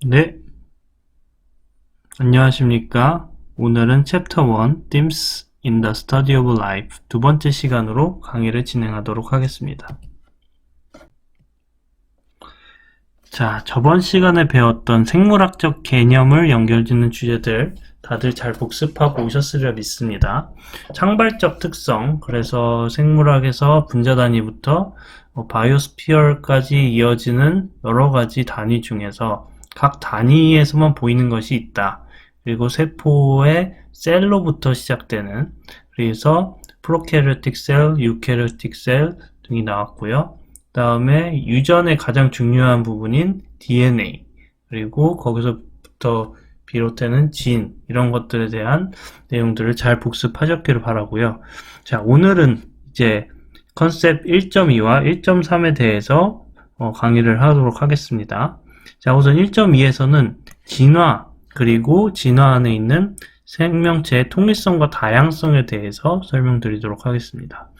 네, 안녕하십니까. 오늘은 챕터 1, Themes in the Study of Life 두 번째 시간으로 강의를 진행하도록 하겠습니다. 자, 저번 시간에 배웠던 생물학적 개념을 연결짓는 주제들 다들 잘 복습하고 오셨으리라 믿습니다. 창발적 특성, 그래서 생물학에서 분자 단위부터 바이오스피어까지 이어지는 여러 가지 단위 중에서 각 단위에서만 보이는 것이 있다. 그리고 세포의 셀로부터 시작되는, 그래서 프로캐리오틱 셀, 유캐리오틱 셀 등이 나왔고요. 그 다음에 유전의 가장 중요한 부분인 DNA, 그리고 거기서부터 비롯되는 진, 이런 것들에 대한 내용들을 잘 복습하셨기를 바라고요. 자, 오늘은 이제 컨셉 1.2와 1.3에 대해서 강의를 하도록 하겠습니다. 자, 우선 1.2에서는 진화, 그리고 진화 안에 있는 생명체의 통일성과 다양성에 대해서 설명드리도록 하겠습니다.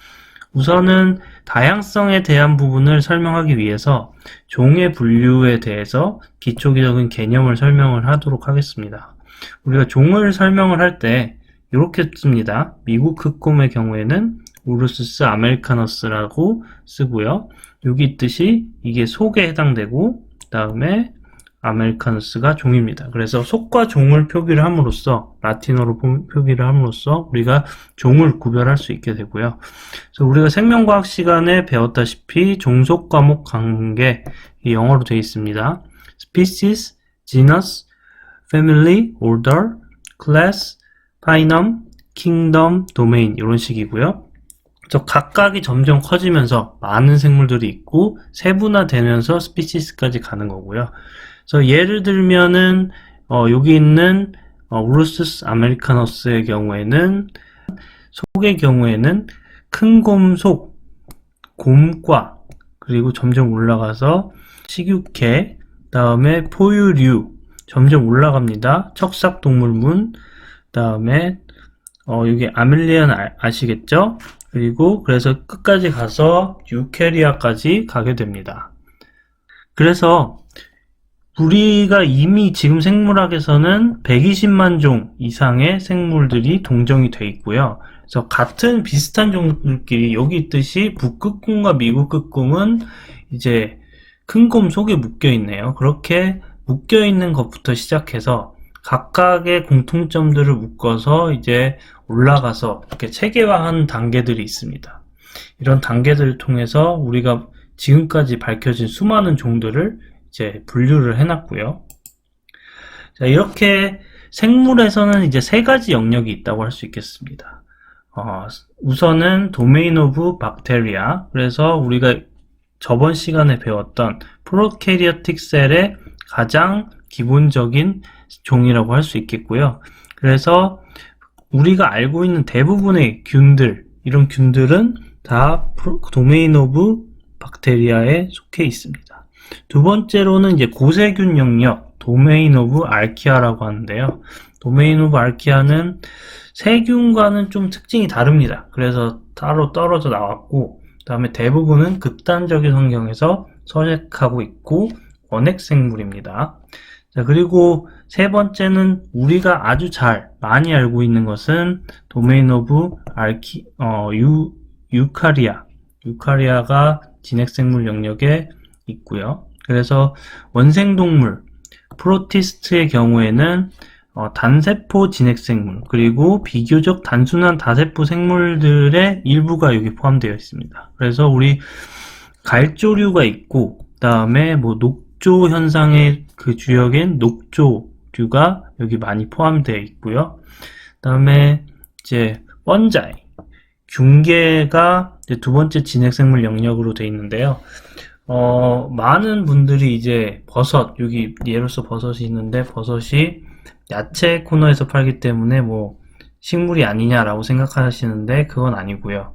우선은 다양성에 대한 부분을 설명하기 위해서 종의 분류에 대해서 기초적인 개념을 설명을 하도록 하겠습니다. 우리가 종을 설명을 할 때 이렇게 씁니다. 미국 흑곰의 경우에는 우르수스 아메리카너스라고 쓰고요. 여기 있듯이 이게 속에 해당되고, 그 다음에 아메리카누스가 종입니다. 그래서 속과 종을 표기를 함으로써, 라틴어로 표기를 함으로써 우리가 종을 구별할 수 있게 되고요. 그래서 우리가 생명과학 시간에 배웠다시피 종속 과목 관계, 이 영어로 되어 있습니다. species, genus, family, order, class, phylum, kingdom, domain, 이런 식이고요. 그래서 각각이 점점 커지면서 많은 생물들이 있고 세분화되면서 스피시스까지 가는 거고요. 그래서 예를 들면은 여기 있는 우르수스 아메리카너스의 경우에는, 속의 경우에는 큰 곰 속, 곰과, 그리고 점점 올라가서 식육계, 다음에 포유류, 점점 올라갑니다. 척삭동물문, 다음에 여기 아밀리안 아시겠죠? 그리고 그래서 끝까지 가서 유캐리아까지 가게 됩니다. 그래서 우리가 이미 지금 생물학에서는 120만 종 이상의 생물들이 동정이 되어 있고요. 그래서 같은 비슷한 종들끼리 여기 있듯이 북극곰과 미국극곰은 이제 큰 곰 속에 묶여 있네요. 그렇게 묶여 있는 것부터 시작해서 각각의 공통점들을 묶어서 이제 올라가서 이렇게 체계화한 단계들이 있습니다. 이런 단계들을 통해서 우리가 지금까지 밝혀진 수많은 종들을 이제 분류를 해놨고요. 자, 이렇게 생물에서는 이제 세 가지 영역이 있다고 할 수 있겠습니다. 우선은 도메인 오브 박테리아, 그래서 우리가 저번 시간에 배웠던 프로캐리오틱 셀의 가장 기본적인 종이라고 할 수 있겠고요. 그래서 우리가 알고 있는 대부분의 균들, 이런 균들은 다 도메인 오브 박테리아에 속해 있습니다. 두 번째로는 이제 고세균 영역, 도메인 오브 알키아라고 하는데요. 도메인 오브 알키아는 세균과는 좀 특징이 다릅니다. 그래서 따로 떨어져 나왔고, 그 다음에 대부분은 극단적인 환경에서 서식하고 있고 원핵생물입니다. 자, 그리고 세 번째는 우리가 아주 많이 알고 있는 것은 도메인 오브 유카리아. 유카리아가 진핵생물 영역에 있고요. 그래서 원생동물, 프로티스트의 경우에는 단세포 진핵생물, 그리고 비교적 단순한 다세포 생물들의 일부가 여기 포함되어 있습니다. 그래서 우리 갈조류가 있고, 그 다음에 녹조 현상의 그 주역인 녹조류가 여기 많이 포함되어 있고요. 그 다음에 이제 번자이, 균계가 이제 두 번째 진핵생물 영역으로 되어 있는데요. 많은 분들이 이제 버섯, 여기 예로서 버섯이 있는데, 버섯이 야채 코너에서 팔기 때문에 식물이 아니냐라고 생각하시는데 그건 아니고요.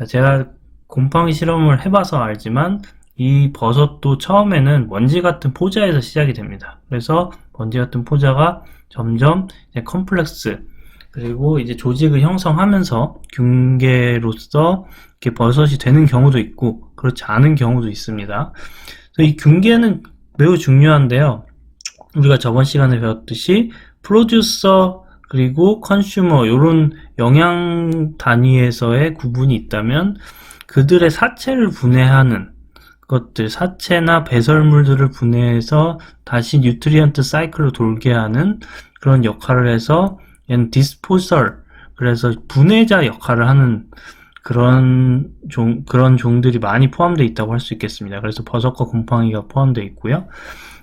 제가 곰팡이 실험을 해봐서 알지만 이 버섯도 처음에는 먼지 같은 포자에서 시작이 됩니다. 그래서 먼지 같은 포자가 점점 이제 컴플렉스, 그리고 이제 조직을 형성하면서 균계로서 이렇게 버섯이 되는 경우도 있고 그렇지 않은 경우도 있습니다. 그래서 이 균계는 매우 중요한데요. 우리가 저번 시간에 배웠듯이 프로듀서 그리고 컨슈머 요런 영양 단위에서의 구분이 있다면 그들의 사체를 분해하는 것들, 사체나 배설물들을 분해해서 다시 뉴트리언트 사이클로 돌게 하는 그런 역할을 해서 얘는 디스포설, 그래서 분해자 역할을 하는 그런 종들이 많이 포함되어 있다고 할 수 있겠습니다. 그래서 버섯과 곰팡이가 포함되어 있고요.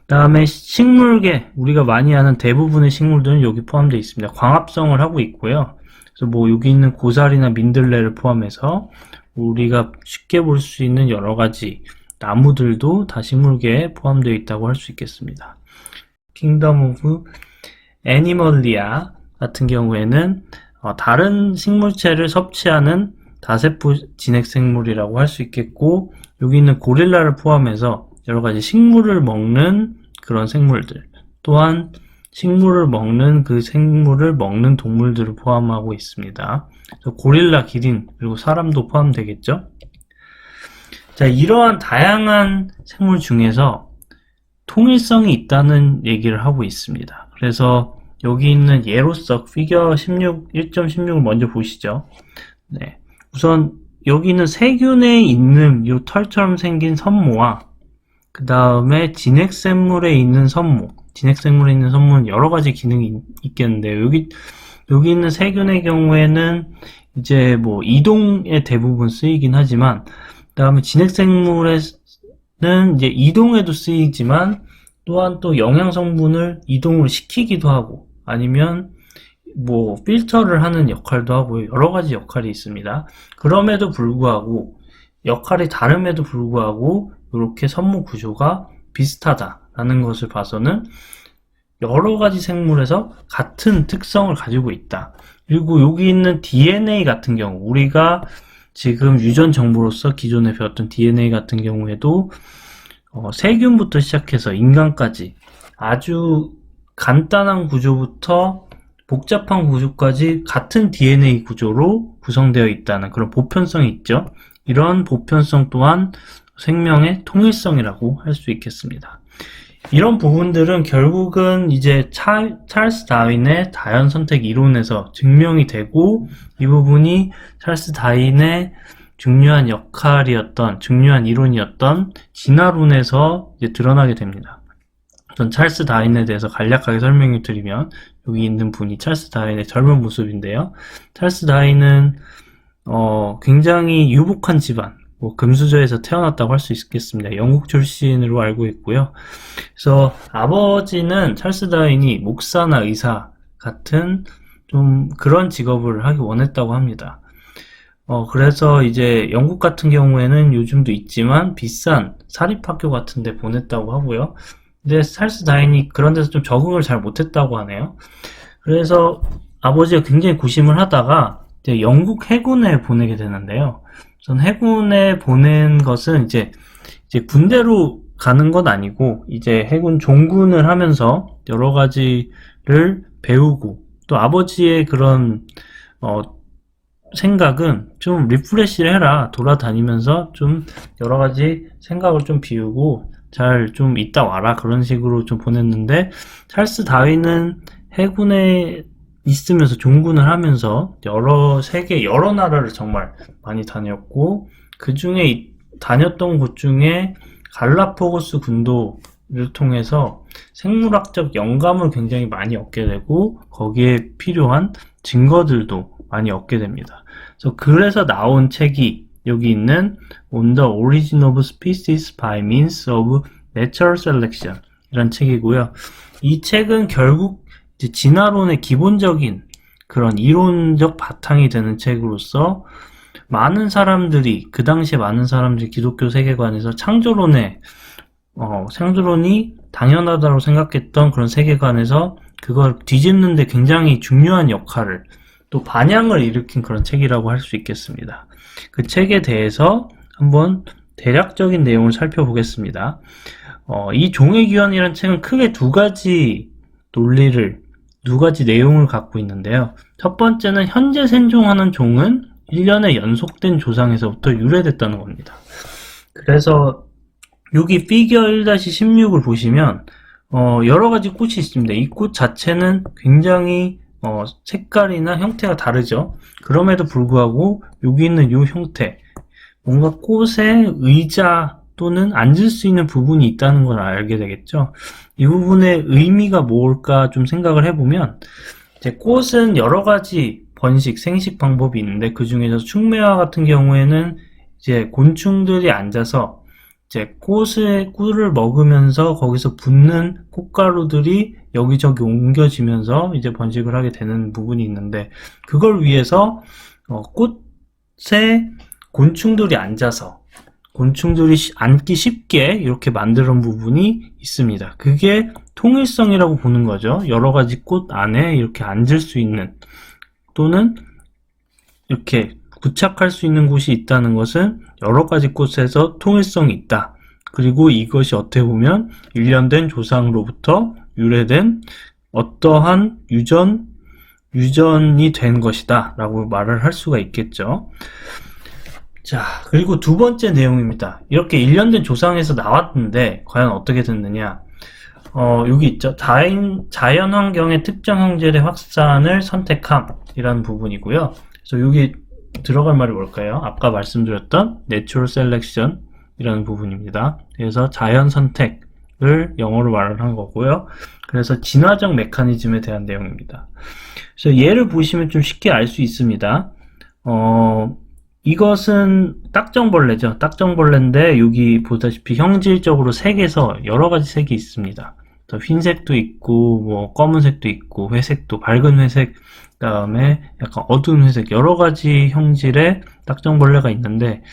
그 다음에 식물계, 우리가 많이 아는 대부분의 식물들은 여기 포함되어 있습니다. 광합성을 하고 있고요. 그래서 뭐 여기 있는 고사리나 민들레를 포함해서 우리가 쉽게 볼 수 있는 여러 가지 나무들도 다 식물계에 포함되어 있다고 할 수 있겠습니다. 킹덤 오브 애니멀리아 같은 경우에는 다른 식물체를 섭취하는 다세포 진핵생물이라고 할 수 있겠고, 여기 있는 고릴라를 포함해서 여러 가지 식물을 먹는 그런 생물들, 또한 식물을 먹는 그 생물을 먹는 동물들을 포함하고 있습니다. 그래서 고릴라, 기린, 그리고 사람도 포함되겠죠. 자, 이러한 다양한 생물 중에서 통일성이 있다는 얘기를 하고 있습니다. 그래서 여기 있는 예로서 피겨 1.16을 먼저 보시죠. 네. 우선 여기 있는 세균에 있는 이 털처럼 생긴 섬모와 그 다음에 진핵생물에 있는 섬모, 진핵생물에 있는 섬모는 여러 가지 기능이 있겠는데요. 여기 있는 세균의 경우에는 이제 뭐 이동에 대부분 쓰이긴 하지만, 그 다음에 진핵생물에는 이제 이동에도 쓰이지만 또한 또 영양성분을 이동을 시키기도 하고, 아니면 뭐 필터를 하는 역할도 하고 여러 가지 역할이 있습니다. 그럼에도 불구하고 역할이 다름에도 불구하고 이렇게 섬모 구조가 비슷하다라는 것을 봐서는 여러 가지 생물에서 같은 특성을 가지고 있다. 그리고 여기 있는 DNA 같은 경우, 우리가 지금 유전 정보로서 기존에 배웠던 DNA 같은 경우에도 세균부터 시작해서 인간까지 아주 간단한 구조부터 복잡한 구조까지 같은 DNA 구조로 구성되어 있다는 그런 보편성이 있죠. 이런 보편성 또한 생명의 통일성이라고 할 수 있겠습니다. 이런 부분들은 결국은 이제 찰스 다윈의 다연 선택 이론에서 증명이 되고, 이 부분이 찰스 다윈의 중요한 역할이었던, 중요한 이론이었던 진화론에서 이제 드러나게 됩니다. 전 찰스 다윈에 대해서 간략하게 설명을 드리면, 여기 있는 분이 찰스 다윈의 젊은 모습인데요. 찰스 다윈은 굉장히 유복한 집안, 금수저에서 태어났다고 할 수 있겠습니다. 영국 출신으로 알고 있고요. 그래서 아버지는 찰스 다윈이 목사나 의사 같은 좀 그런 직업을 하기 원했다고 합니다. 그래서 이제 영국 같은 경우에는 요즘도 있지만 비싼 사립학교 같은 데 보냈다고 하고요. 근데 찰스 다윈이 그런 데서 좀 적응을 잘 못했다고 하네요. 그래서 아버지가 굉장히 고심을 하다가 이제 영국 해군에 보내게 되는데요. 전 해군에 보낸 것은 이제 군대로 가는 건 아니고, 이제 해군 종군을 하면서 여러 가지를 배우고, 또 아버지의 그런 생각은 좀 리프레시를 해라, 돌아다니면서 좀 여러 가지 생각을 좀 비우고 잘 좀 있다 와라, 그런 식으로 좀 보냈는데, 찰스 다윈은 해군에 있으면서 종군을 하면서 세계 여러 나라를 정말 많이 다녔고, 그 중에 다녔던 곳 중에 갈라파고스 군도를 통해서 생물학적 영감을 굉장히 많이 얻게 되고, 거기에 필요한 증거들도 많이 얻게 됩니다. 그래서 나온 책이 여기 있는 On the Origin of Species by Means of Natural Selection 이란 책이고요. 이 책은 결국 진화론의 기본적인 그런 이론적 바탕이 되는 책으로서, 많은 사람들이, 그 당시에 많은 사람들이 기독교 세계관에서 창조론이 당연하다고 생각했던 그런 세계관에서 그걸 뒤집는데 굉장히 중요한 역할을, 또 반향을 일으킨 그런 책이라고 할 수 있겠습니다. 그 책에 대해서 한번 대략적인 내용을 살펴보겠습니다. 이 종의규현이라는 책은 크게 두 가지 내용을 갖고 있는데요. 첫 번째는 현재 생존하는 종은 1년의 연속된 조상에서부터 유래됐다는 겁니다. 그래서 여기 피겨 1-16을 보시면 여러 가지 꽃이 있습니다. 이 꽃 자체는 굉장히 색깔이나 형태가 다르죠. 그럼에도 불구하고 여기 있는 이 형태, 뭔가 꽃에 의자 또는 앉을 수 있는 부분이 있다는 걸 알게 되겠죠. 이 부분의 의미가 뭘까 좀 생각을 해보면, 이제 꽃은 여러 가지 번식, 생식 방법이 있는데 그 중에서 충매화 같은 경우에는 이제 곤충들이 앉아서 이제 꿀을 먹으면서 거기서 붙는 꽃가루들이 여기저기 옮겨지면서 이제 번식을 하게 되는 부분이 있는데, 그걸 위해서 꽃에 곤충들이 앉아서 곤충들이 앉기 쉽게 이렇게 만드는 부분이 있습니다. 그게 통일성이라고 보는 거죠. 여러 가지 꽃 안에 이렇게 앉을 수 있는 또는 이렇게 부착할 수 있는 곳이 있다는 것은 여러 가지 꽃에서 통일성이 있다. 그리고 이것이 어떻게 보면 일련된 조상으로부터 유래된 어떠한 유전이 된 것이다 라고 말을 할 수가 있겠죠. 자, 그리고 두 번째 내용입니다. 이렇게 일련된 조상에서 나왔는데 과연 어떻게 됐느냐. 여기 있죠. 자연 환경의 특정 형질의 확산을 선택함이라는 부분이고요. 그래서 여기 들어갈 말이 뭘까요? 아까 말씀드렸던 Natural Selection 이라는 부분입니다. 그래서 자연 선택을 영어로 말을 한 거고요. 그래서 진화적 메커니즘에 대한 내용입니다. 그래서 예를 보시면 좀 쉽게 알 수 있습니다. 이것은 딱정벌레죠. 딱정벌레인데 여기 보다시피 형질적으로 색에서 여러 가지 색이 있습니다. 흰색도 있고 뭐 검은색도 있고 회색도 밝은 회색, 그다음에 약간 어두운 회색, 여러 가지 형질의 딱정벌레가 있는데,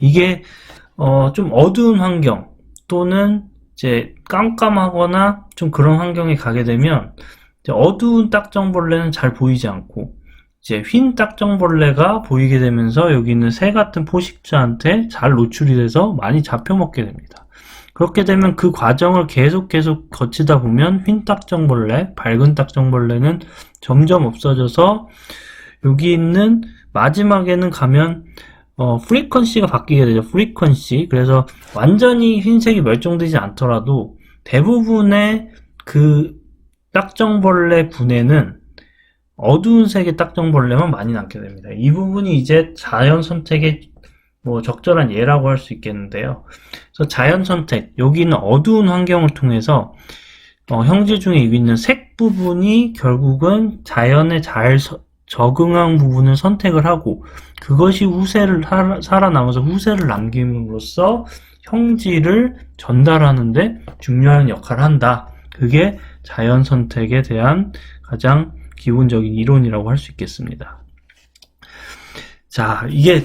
이게 좀 어두운 환경 또는 이제 깜깜하거나 좀 그런 환경에 가게 되면 이제 어두운 딱정벌레는 잘 보이지 않고 이제 흰 딱정벌레가 보이게 되면서 여기 있는 새 같은 포식자한테 잘 노출이 돼서 많이 잡혀먹게 됩니다. 그렇게 되면 그 과정을 계속 거치다 보면 흰 딱정벌레, 밝은 딱정벌레는 점점 없어져서 여기 있는 마지막에는 가면 프리퀀시가 바뀌게 되죠. 프리퀀시. 그래서 완전히 흰색이 멸종되지 않더라도 대부분의 그 딱정벌레 분에는 어두운 색의 딱정벌레만 많이 남게 됩니다. 이 부분이 이제 자연 선택의 적절한 예라고 할 수 있겠는데요. 그래서 자연 선택, 여기는 어두운 환경을 통해서 형질 중에 여기 있는 색 부분이 결국은 자연에 잘 적응한 부분을 선택을 하고 그것이 살아남아서 후세를 남김으로써 형질을 전달하는데 중요한 역할을 한다. 그게 자연 선택에 대한 가장 기본적인 이론이라고 할 수 있겠습니다. 자, 이게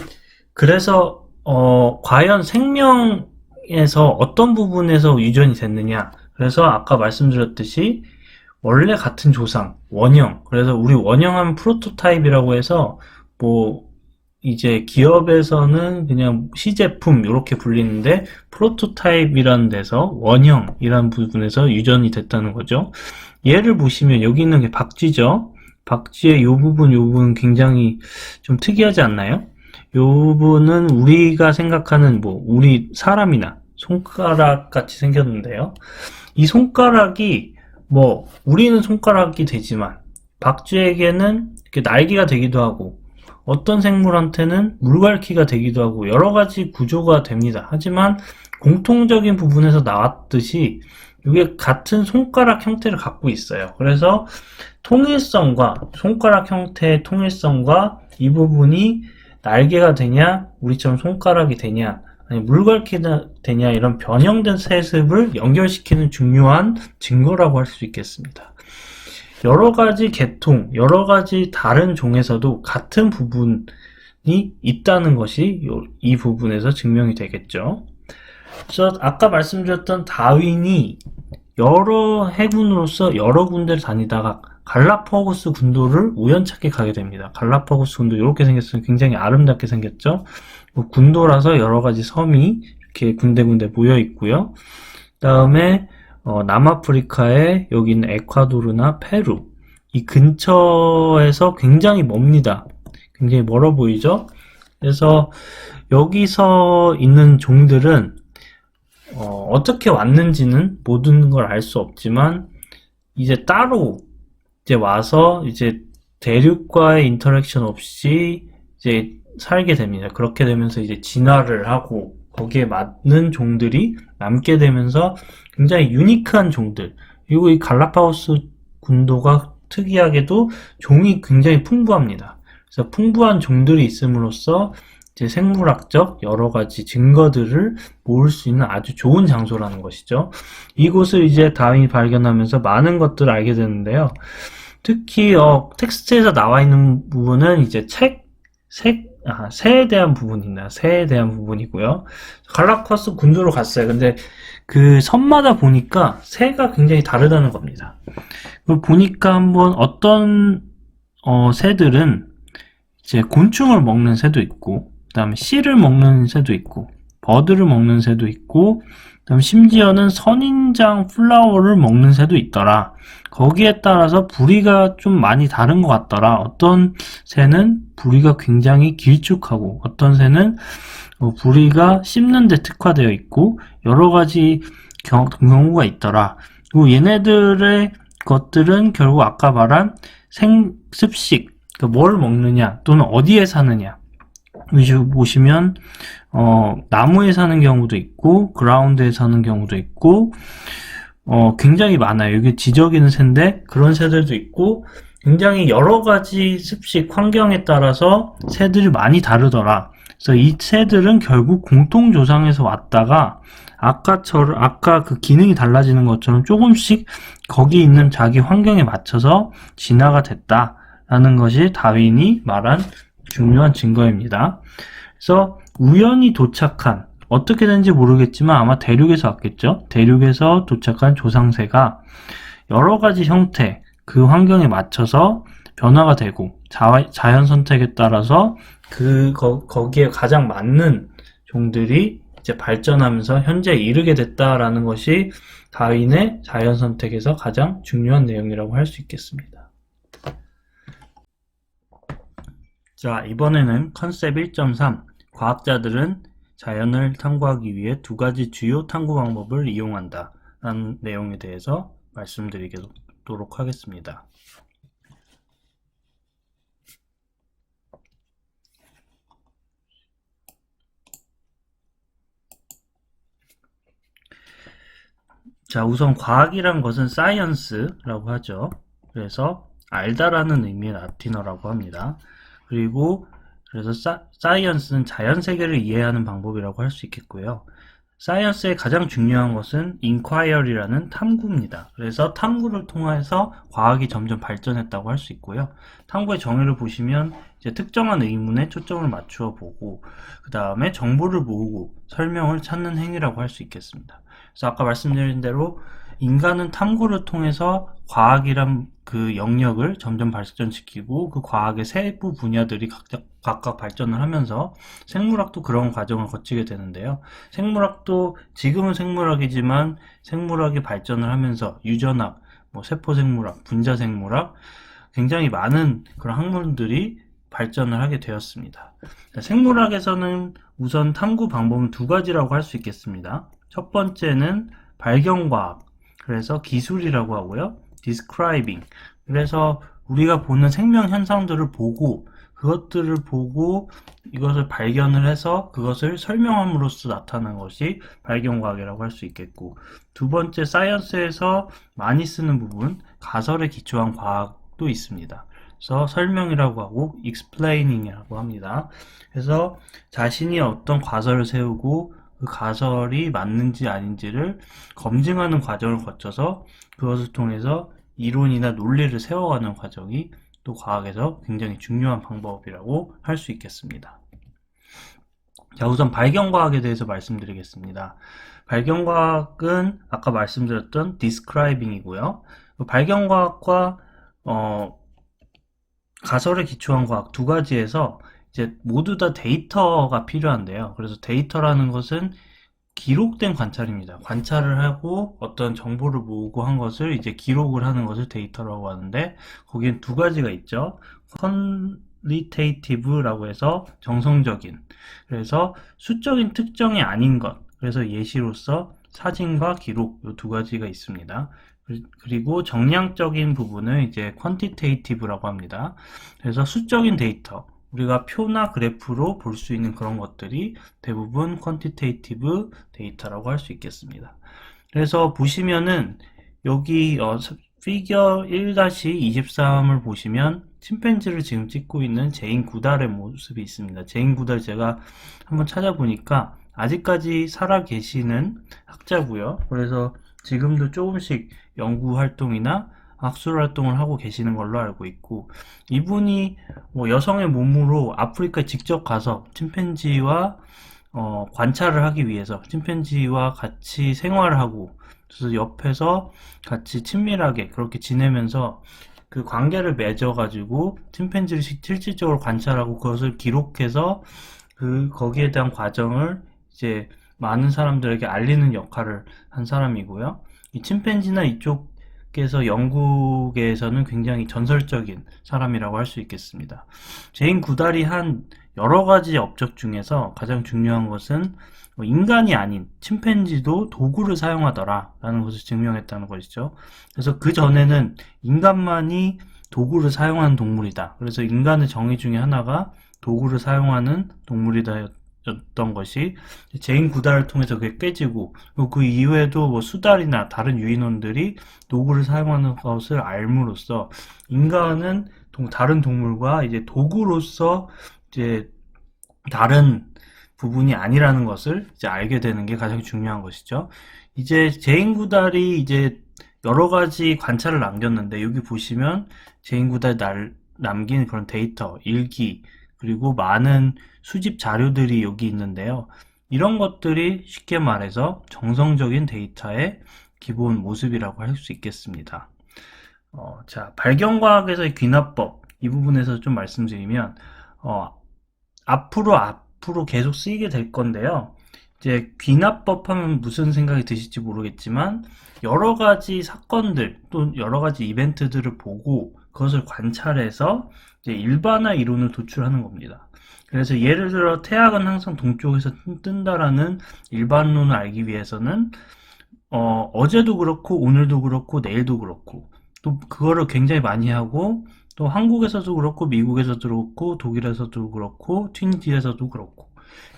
그래서 과연 생명에서 어떤 부분에서 유전이 됐느냐. 그래서 아까 말씀드렸듯이 원래 같은 조상, 원형. 그래서 우리 원형하면 프로토타입이라고 해서 이제 기업에서는 그냥 시제품 이렇게 불리는데 프로토타입이라는 데서 원형이라는 부분에서 유전이 됐다는 거죠. 예를 보시면 여기 있는 게 박쥐죠. 박쥐의 요 부분 굉장히 좀 특이하지 않나요? 요 부분은 우리가 생각하는 우리 사람이나 손가락 같이 생겼는데요. 이 손가락이 우리는 손가락이 되지만 박쥐에게는 이렇게 날개가 되기도 하고 어떤 생물한테는 물갈퀴가 되기도 하고 여러 가지 구조가 됩니다. 하지만 공통적인 부분에서 나왔듯이 이게 같은 손가락 형태를 갖고 있어요. 그래서 손가락 형태의 통일성과 이 부분이 날개가 되냐, 우리처럼 손가락이 되냐, 아니 물갈퀴가 되냐, 이런 변형된 세습을 연결시키는 중요한 증거라고 할 수 있겠습니다. 여러 가지 계통, 여러 가지 다른 종에서도 같은 부분이 있다는 것이 이 부분에서 증명이 되겠죠. 그래서 아까 말씀드렸던 다윈이 여러 해군으로서 여러 군데를 다니다가 갈라파고스 군도를 우연찮게 가게 됩니다. 갈라파고스 군도 이렇게 생겼어요. 굉장히 아름답게 생겼죠. 군도라서 여러 가지 섬이 이렇게 군데군데 모여 있고요. 그 다음에 남아프리카에 여기 있는 에콰도르나 페루, 이 근처에서 굉장히 멉니다. 굉장히 멀어 보이죠? 그래서 여기서 있는 종들은 어떻게 왔는지는 모든 걸 알 수 없지만 이제 따로 이제 와서 이제 대륙과의 인터랙션 없이 이제 살게 됩니다. 그렇게 되면서 이제 진화를 하고 거기에 맞는 종들이 남게 되면서 굉장히 유니크한 종들, 그리고 이 갈라파고스 군도가 특이하게도 종이 굉장히 풍부합니다. 그래서 풍부한 종들이 있음으로써 이제 생물학적 여러 가지 증거들을 모을 수 있는 아주 좋은 장소라는 것이죠. 이곳을 이제 다윈이 발견하면서 많은 것들을 알게 되는데요. 특히 텍스트에서 나와 있는 부분은 이제 새에 대한 부분이나 새에 대한 부분이고요. 갈라파고스 군도로 갔어요. 근데 그 섬마다 보니까 새가 굉장히 다르다는 겁니다. 보니까 한번 어떤 새들은 이제 곤충을 먹는 새도 있고, 그 다음에 씨를 먹는 새도 있고, 버드를 먹는 새도 있고, 그 다음에 심지어는 선인장 플라워를 먹는 새도 있더라. 거기에 따라서 부리가 좀 많이 다른 것 같더라. 어떤 새는 부리가 굉장히 길쭉하고, 어떤 새는 부리가 씹는 데 특화되어 있고, 여러 가지 경우가 있더라. 그리고 얘네들의 것들은 결국 아까 말한 습식, 그러니까 뭘 먹느냐 또는 어디에 사느냐. 여기 보시면 나무에 사는 경우도 있고 그라운드에 사는 경우도 있고 굉장히 많아요. 여기 지저귀는 새인데 그런 새들도 있고 굉장히 여러 가지 습식 환경에 따라서 새들이 많이 다르더라. 그래서 이 새들은 결국 공통조상에서 왔다가 아까 그 기능이 달라지는 것처럼 조금씩 거기 있는 자기 환경에 맞춰서 진화가 됐다라는 것이 다윈이 말한 중요한 증거입니다. 그래서 우연히 도착한, 어떻게 된지 모르겠지만 아마 대륙에서 왔겠죠. 대륙에서 도착한 조상새가 여러 가지 형태, 그 환경에 맞춰서 변화가 되고 자연 선택에 따라서 거기에 가장 맞는 종들이 이제 발전하면서 현재에 이르게 됐다라는 것이 다윈의 자연 선택에서 가장 중요한 내용이라고 할 수 있겠습니다. 자, 이번에는 컨셉 1.3 과학자들은 자연을 탐구하기 위해 두 가지 주요 탐구 방법을 이용한다 라는 내용에 대해서 말씀드리도록 하겠습니다. 자, 우선 과학이란 것은 사이언스라고 하죠. 그래서 알다라는 의미의 라틴어라고 합니다. 그래서 사이언스는 자연 세계를 이해하는 방법이라고 할 수 있겠고요. 사이언스의 가장 중요한 것은 인콰이어리라는 탐구입니다. 그래서 탐구를 통해서 과학이 점점 발전했다고 할 수 있고요. 탐구의 정의를 보시면 이제 특정한 의문에 초점을 맞추어 보고 그 다음에 정보를 모으고 설명을 찾는 행위라고 할 수 있겠습니다. 그래서 아까 말씀드린 대로 인간은 탐구를 통해서 과학이란 그 영역을 점점 발전시키고 그 과학의 세부 분야들이 각각 발전을 하면서 생물학도 그런 과정을 거치게 되는데요. 생물학도 지금은 생물학이지만 생물학이 발전을 하면서 유전학, 세포생물학, 분자생물학 굉장히 많은 그런 학문들이 발전을 하게 되었습니다. 생물학에서는 우선 탐구 방법은 두 가지라고 할 수 있겠습니다. 첫 번째는 발견과학, 그래서 기술이라고 하고요. describing, 그래서 우리가 보는 생명 현상들을 보고 그것들을 보고 이것을 발견을 해서 그것을 설명함으로써 나타난 것이 발견과학이라고 할 수 있겠고, 두 번째 사이언스에서 많이 쓰는 부분 가설에 기초한 과학도 있습니다. 그래서 설명이라고 하고 explaining이라고 합니다. 그래서 자신이 어떤 가설을 세우고 그 가설이 맞는지 아닌지를 검증하는 과정을 거쳐서 그것을 통해서 이론이나 논리를 세워가는 과정이 또 과학에서 굉장히 중요한 방법이라고 할 수 있겠습니다. 자, 우선 발견과학에 대해서 말씀드리겠습니다. 발견과학은 아까 말씀드렸던 describing이고요. 발견과학과 가설에 기초한 과학 두 가지에서 이제 모두 다 데이터가 필요한데요. 그래서 데이터라는 것은 기록된 관찰입니다. 관찰을 하고 어떤 정보를 모으고 한 것을 이제 기록을 하는 것을 데이터라고 하는데, 거기엔 두 가지가 있죠. 퀄리테이티브라고 해서 정성적인, 그래서 수적인 특정이 아닌 것, 그래서 예시로서 사진과 기록 이 두 가지가 있습니다. 그리고 정량적인 부분을 이제 퀀티테이티브라고 합니다. 그래서 수적인 데이터, 우리가 표나 그래프로 볼 수 있는 그런 것들이 대부분 퀀티테이티브 데이터라고 할 수 있겠습니다. 그래서 보시면은 여기 피겨 1-23을 보시면 침팬지를 지금 찍고 있는 제인 구달의 모습이 있습니다. 제인 구달 제가 한번 찾아보니까 아직까지 살아 계시는 학자고요. 그래서 지금도 조금씩 연구 활동이나 학술 활동을 하고 계시는 걸로 알고 있고, 이분이 여성의 몸으로 아프리카에 직접 가서 침팬지와 관찰을 하기 위해서 침팬지와 같이 생활을 하고, 그래서 옆에서 같이 친밀하게 그렇게 지내면서 그 관계를 맺어가지고 침팬지를 실질적으로 관찰하고 그것을 기록해서 거기에 대한 과정을 이제 많은 사람들에게 알리는 역할을 한 사람이고요. 이 침팬지나 이쪽에서 영국에서는 굉장히 전설적인 사람이라고 할 수 있겠습니다. 제인 구달이 한 여러 가지 업적 중에서 가장 중요한 것은 인간이 아닌 침팬지도 도구를 사용하더라 라는 것을 증명했다는 것이죠. 그래서 그 전에는 인간만이 도구를 사용하는 동물이다. 그래서 인간의 정의 중에 하나가 도구를 사용하는 동물이다 였던 것이 제인 구달을 통해서 그게 깨지고, 그 이후에도 뭐 수달이나 다른 유인원들이 도구를 사용하는 것을 알므로써 인간은 다른 동물과 이제 도구로서 이제 다른 부분이 아니라는 것을 이제 알게 되는 게 가장 중요한 것이죠. 이제 제인 구달이 이제 여러 가지 관찰을 남겼는데, 여기 보시면 제인 구달이 남긴 그런 데이터, 일기, 그리고 많은 수집 자료들이 여기 있는데요. 이런 것들이 쉽게 말해서 정성적인 데이터의 기본 모습이라고 할 수 있겠습니다. 자, 발견과학에서의 귀납법, 이 부분에서 좀 말씀드리면, 앞으로 계속 쓰이게 될 건데요. 이제 귀납법 하면 무슨 생각이 드실지 모르겠지만, 여러 가지 사건들, 또 여러 가지 이벤트들을 보고 그것을 관찰해서 이제 일반화 이론을 도출하는 겁니다. 그래서 예를 들어 태양은 항상 동쪽에서 뜬다라는 일반론을 알기 위해서는 어제도 그렇고 오늘도 그렇고 내일도 그렇고 또 그거를 굉장히 많이 하고, 또 한국에서도 그렇고 미국에서도 그렇고 독일에서도 그렇고 튀니지에서도 그렇고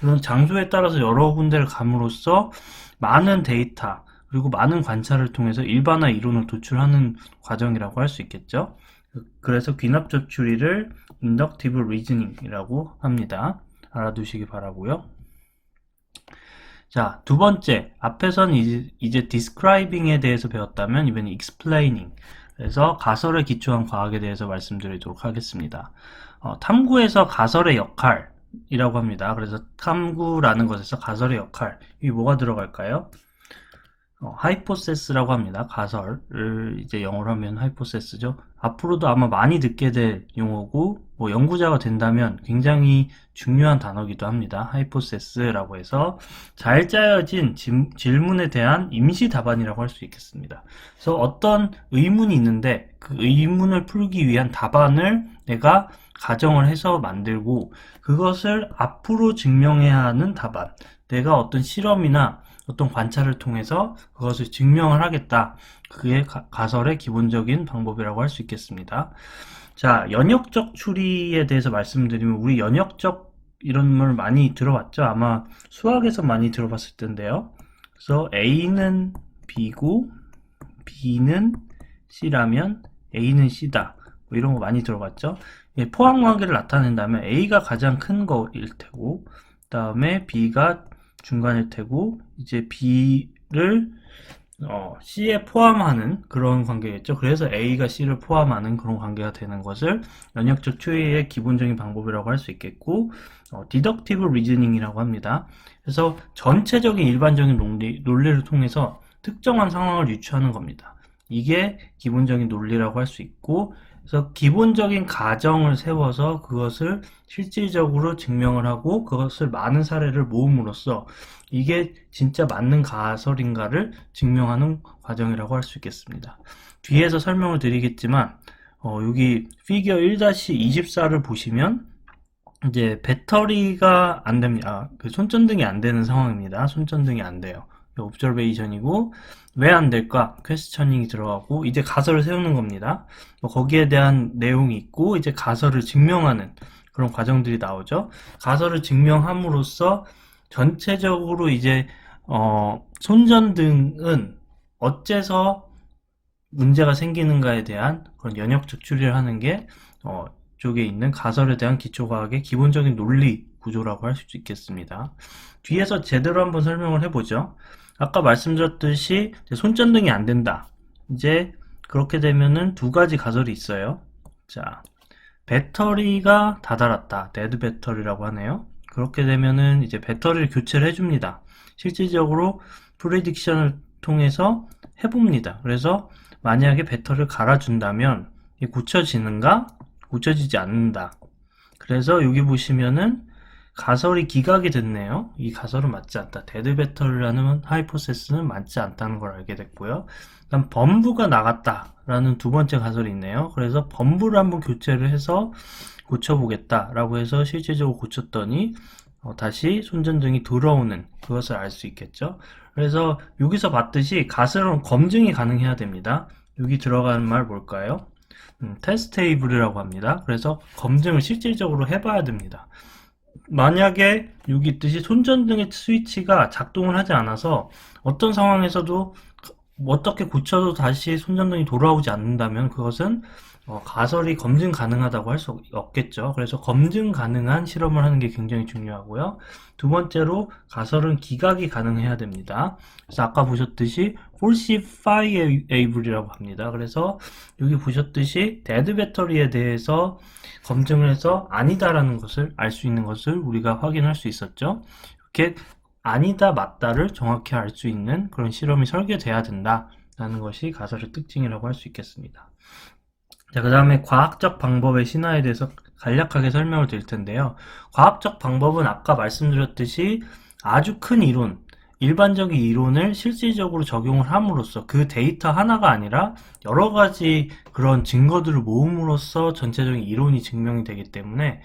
이런 장소에 따라서 여러 군데를 감으로써 많은 데이터 그리고 많은 관찰을 통해서 일반화 이론을 도출하는 과정이라고 할 수 있겠죠. 그래서 귀납적 추리를 inductive reasoning이라고 합니다. 알아두시기 바라고요. 자, 두 번째, 앞에선 이제 describing에 대해서 배웠다면 이번엔 explaining, 그래서 가설에 기초한 과학에 대해서 말씀드리도록 하겠습니다. 탐구에서 가설의 역할이라고 합니다. 그래서 탐구라는 것에서 가설의 역할, 이게 뭐가 들어갈까요? 하이포세스라고 합니다. 가설을 이제 영어로 하면 하이포세스죠. 앞으로도 아마 많이 듣게 될 용어고, 뭐 연구자가 된다면 굉장히 중요한 단어이기도 합니다. 하이포세스라고 해서 잘 짜여진 질문에 대한 임시 답안이라고 할 수 있겠습니다. 그래서 어떤 의문이 있는데 그 의문을 풀기 위한 답안을 내가 가정을 해서 만들고, 그것을 앞으로 증명해야 하는 답안, 내가 어떤 실험이나 어떤 관찰을 통해서 그것을 증명을 하겠다. 그게 가설의 기본적인 방법이라고 할 수 있겠습니다. 자, 연역적 추리에 대해서 말씀드리면, 우리 연역적 이런 걸 많이 들어봤죠? 아마 수학에서 많이 들어봤을 텐데요. 그래서 A는 B고 B는 C라면 A는 C다. 뭐 이런 거 많이 들어봤죠? 포함 관계를 나타낸다면 A가 가장 큰 거일 테고, 그 다음에 B가 중간일 테고, 이제 B를 C에 포함하는 그런 관계겠죠. 그래서 A가 C를 포함하는 그런 관계가 되는 것을 연역적 추리의 기본적인 방법이라고 할 수 있겠고, deductive reasoning이라고 합니다. 그래서 전체적인 일반적인 논리를 통해서 특정한 상황을 유추하는 겁니다. 이게 기본적인 논리라고 할 수 있고, 그래서 기본적인 가정을 세워서 그것을 실질적으로 증명을 하고 그것을 많은 사례를 모음으로써 이게 진짜 맞는 가설인가를 증명하는 과정이라고 할 수 있겠습니다. 뒤에서 설명을 드리겠지만 여기 피겨 1-24를 보시면 이제 배터리가 안 됩니다. 그 손전등이 안 되는 상황입니다. 손전등이 안 돼요. observation이고, 왜 안 될까? questioning이 들어가고, 이제 가설을 세우는 겁니다. 거기에 대한 내용이 있고, 이제 가설을 증명하는 그런 과정들이 나오죠. 가설을 증명함으로써 전체적으로 이제 손전등은 어째서 문제가 생기는가에 대한 그런 연역적 추리를 하는 게 쪽에 있는 가설에 대한 기초과학의 기본적인 논리 구조라고 할 수 있겠습니다. 뒤에서 제대로 한번 설명을 해보죠. 아까 말씀드렸듯이 손전등이 안 된다. 이제 그렇게 되면은 두 가지 가설이 있어요. 자, 배터리가 다 닳았다. 데드 배터리라고 하네요. 그렇게 되면은 이제 배터리를 교체를 해줍니다. 실질적으로 프리딕션을 통해서 해봅니다. 그래서 만약에 배터리를 갈아준다면 고쳐지는가? 고쳐지지 않는다. 그래서 여기 보시면은 가설이 기각이 됐네요. 이 가설은 맞지 않다. 데드 배터리라는 하이포세스는 맞지 않다는 걸 알게 됐고요. 그다음 범부가 나갔다라는 두 번째 가설이 있네요. 그래서 범부를 한번 교체를 해서 고쳐보겠다라고 해서 실질적으로 고쳤더니 다시 손전등이 돌아오는 그것을 알 수 있겠죠. 그래서 여기서 봤듯이 가설은 검증이 가능해야 됩니다. 여기 들어가는 말 뭘까요? 테스테이블이라고 합니다. 그래서 검증을 실질적으로 해봐야 됩니다. 만약에 여기 있듯이 손전등의 스위치가 작동을 하지 않아서 어떤 상황에서도 어떻게 고쳐도 다시 손전등이 돌아오지 않는다면 그것은 가설이 검증 가능하다고 할 수 없겠죠. 그래서 검증 가능한 실험을 하는 게 굉장히 중요하고요. 두 번째로 가설은 기각이 가능해야 됩니다. 그래서 아까 보셨듯이 falsifiable이라고 합니다. 그래서 여기 보셨듯이 데드 배터리에 대해서 검증을 해서 아니다라는 것을 알 수 있는 것을 우리가 확인할 수 있었죠. 이렇게 아니다 맞다를 정확히 알 수 있는 그런 실험이 설계돼야 된다라는 것이 가설의 특징이라고 할 수 있겠습니다. 자, 그 다음에 과학적 방법의 신화에 대해서 간략하게 설명을 드릴 텐데요. 과학적 방법은 아까 말씀드렸듯이 아주 큰 이론, 일반적인 이론을 실질적으로 적용을 함으로써 그 데이터 하나가 아니라 여러 가지 그런 증거들을 모음으로써 전체적인 이론이 증명이 되기 때문에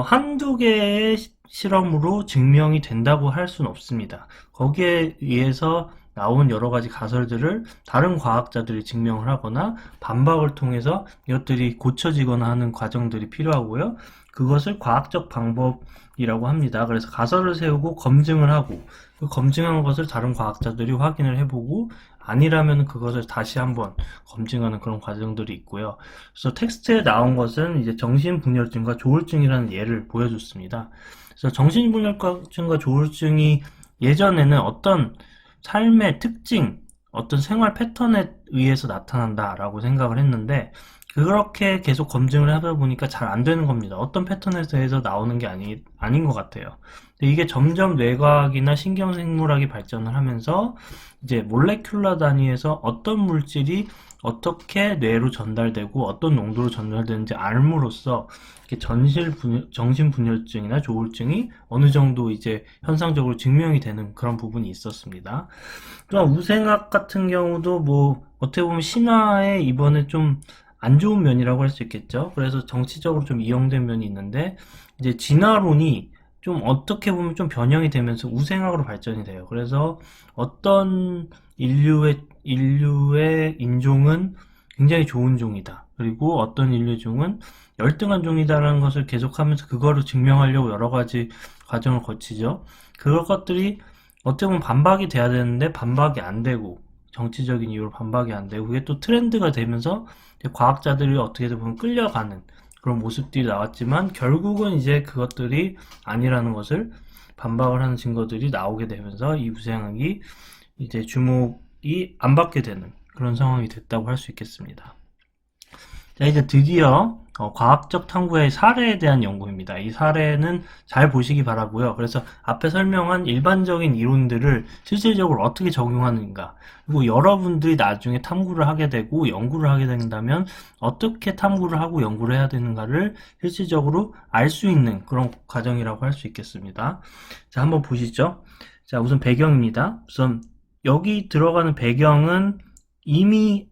한두 개의 실험으로 증명이 된다고 할 수는 없습니다. 거기에 의해서 나온 여러 가지 가설들을 다른 과학자들이 증명을 하거나 반박을 통해서 이것들이 고쳐지거나 하는 과정들이 필요하고요. 그것을 과학적 방법이라고 합니다. 그래서 가설을 세우고 검증을 하고 그 검증한 것을 다른 과학자들이 확인을 해보고 아니라면 그것을 다시 한번 검증하는 그런 과정들이 있고요. 그래서 텍스트에 나온 것은 이제 정신분열증과 조울증이라는 예를 보여줬습니다. 그래서 정신분열증과 조울증이 예전에는 어떤 삶의 특징, 어떤 생활 패턴에 의해서 나타난다라고 생각을 했는데 그렇게 계속 검증을 하다 보니까 잘 안 되는 겁니다. 어떤 패턴에 대해서 나오는 게 아닌 것 같아요. 이게 점점 뇌과학이나 신경생물학이 발전을 하면서 이제 몰레큘러 단위에서 어떤 물질이 어떻게 뇌로 전달되고 어떤 농도로 전달되는지 알므로써 정신분열증이나 조울증이 어느 정도 이제 현상적으로 증명이 되는 그런 부분이 있었습니다. 또한 우생학 같은 경우도 뭐 어떻게 보면 신화의 이번에 좀 안 좋은 면이라고 할 수 있겠죠. 그래서 정치적으로 좀 이용된 면이 있는데 이제 진화론이 좀 어떻게 보면 좀 변형이 되면서 우생학으로 발전이 돼요. 그래서 어떤 인류의 인종은 굉장히 좋은 종이다. 그리고 어떤 인류의 종은 열등한 종이다라는 것을 계속하면서 그거를 증명하려고 여러 가지 과정을 거치죠. 그런 것들이 어떻게 보면 반박이 돼야 되는데 반박이 안 되고 정치적인 이유로 반박이 안 되고 그게 또 트렌드가 되면서 과학자들이 어떻게 보면 끌려가는 그런 모습들이 나왔지만 결국은 이제 그것들이 아니라는 것을 반박을 하는 증거들이 나오게 되면서 이 우생학이 이제 주목이 안 받게 되는 그런 상황이 됐다고 할 수 있겠습니다. 자, 이제 드디어 과학적 탐구의 사례에 대한 연구입니다. 이 사례는 잘 보시기 바라고요. 그래서 앞에 설명한 일반적인 이론들을 실질적으로 어떻게 적용하는가, 그리고 여러분들이 나중에 탐구를 하게 되고 연구를 하게 된다면 어떻게 탐구를 하고 연구를 해야 되는가를 실질적으로 알 수 있는 그런 과정이라고 할 수 있겠습니다. 자, 한번 보시죠. 자, 우선 배경입니다. 우선 여기 들어가는 배경은 이미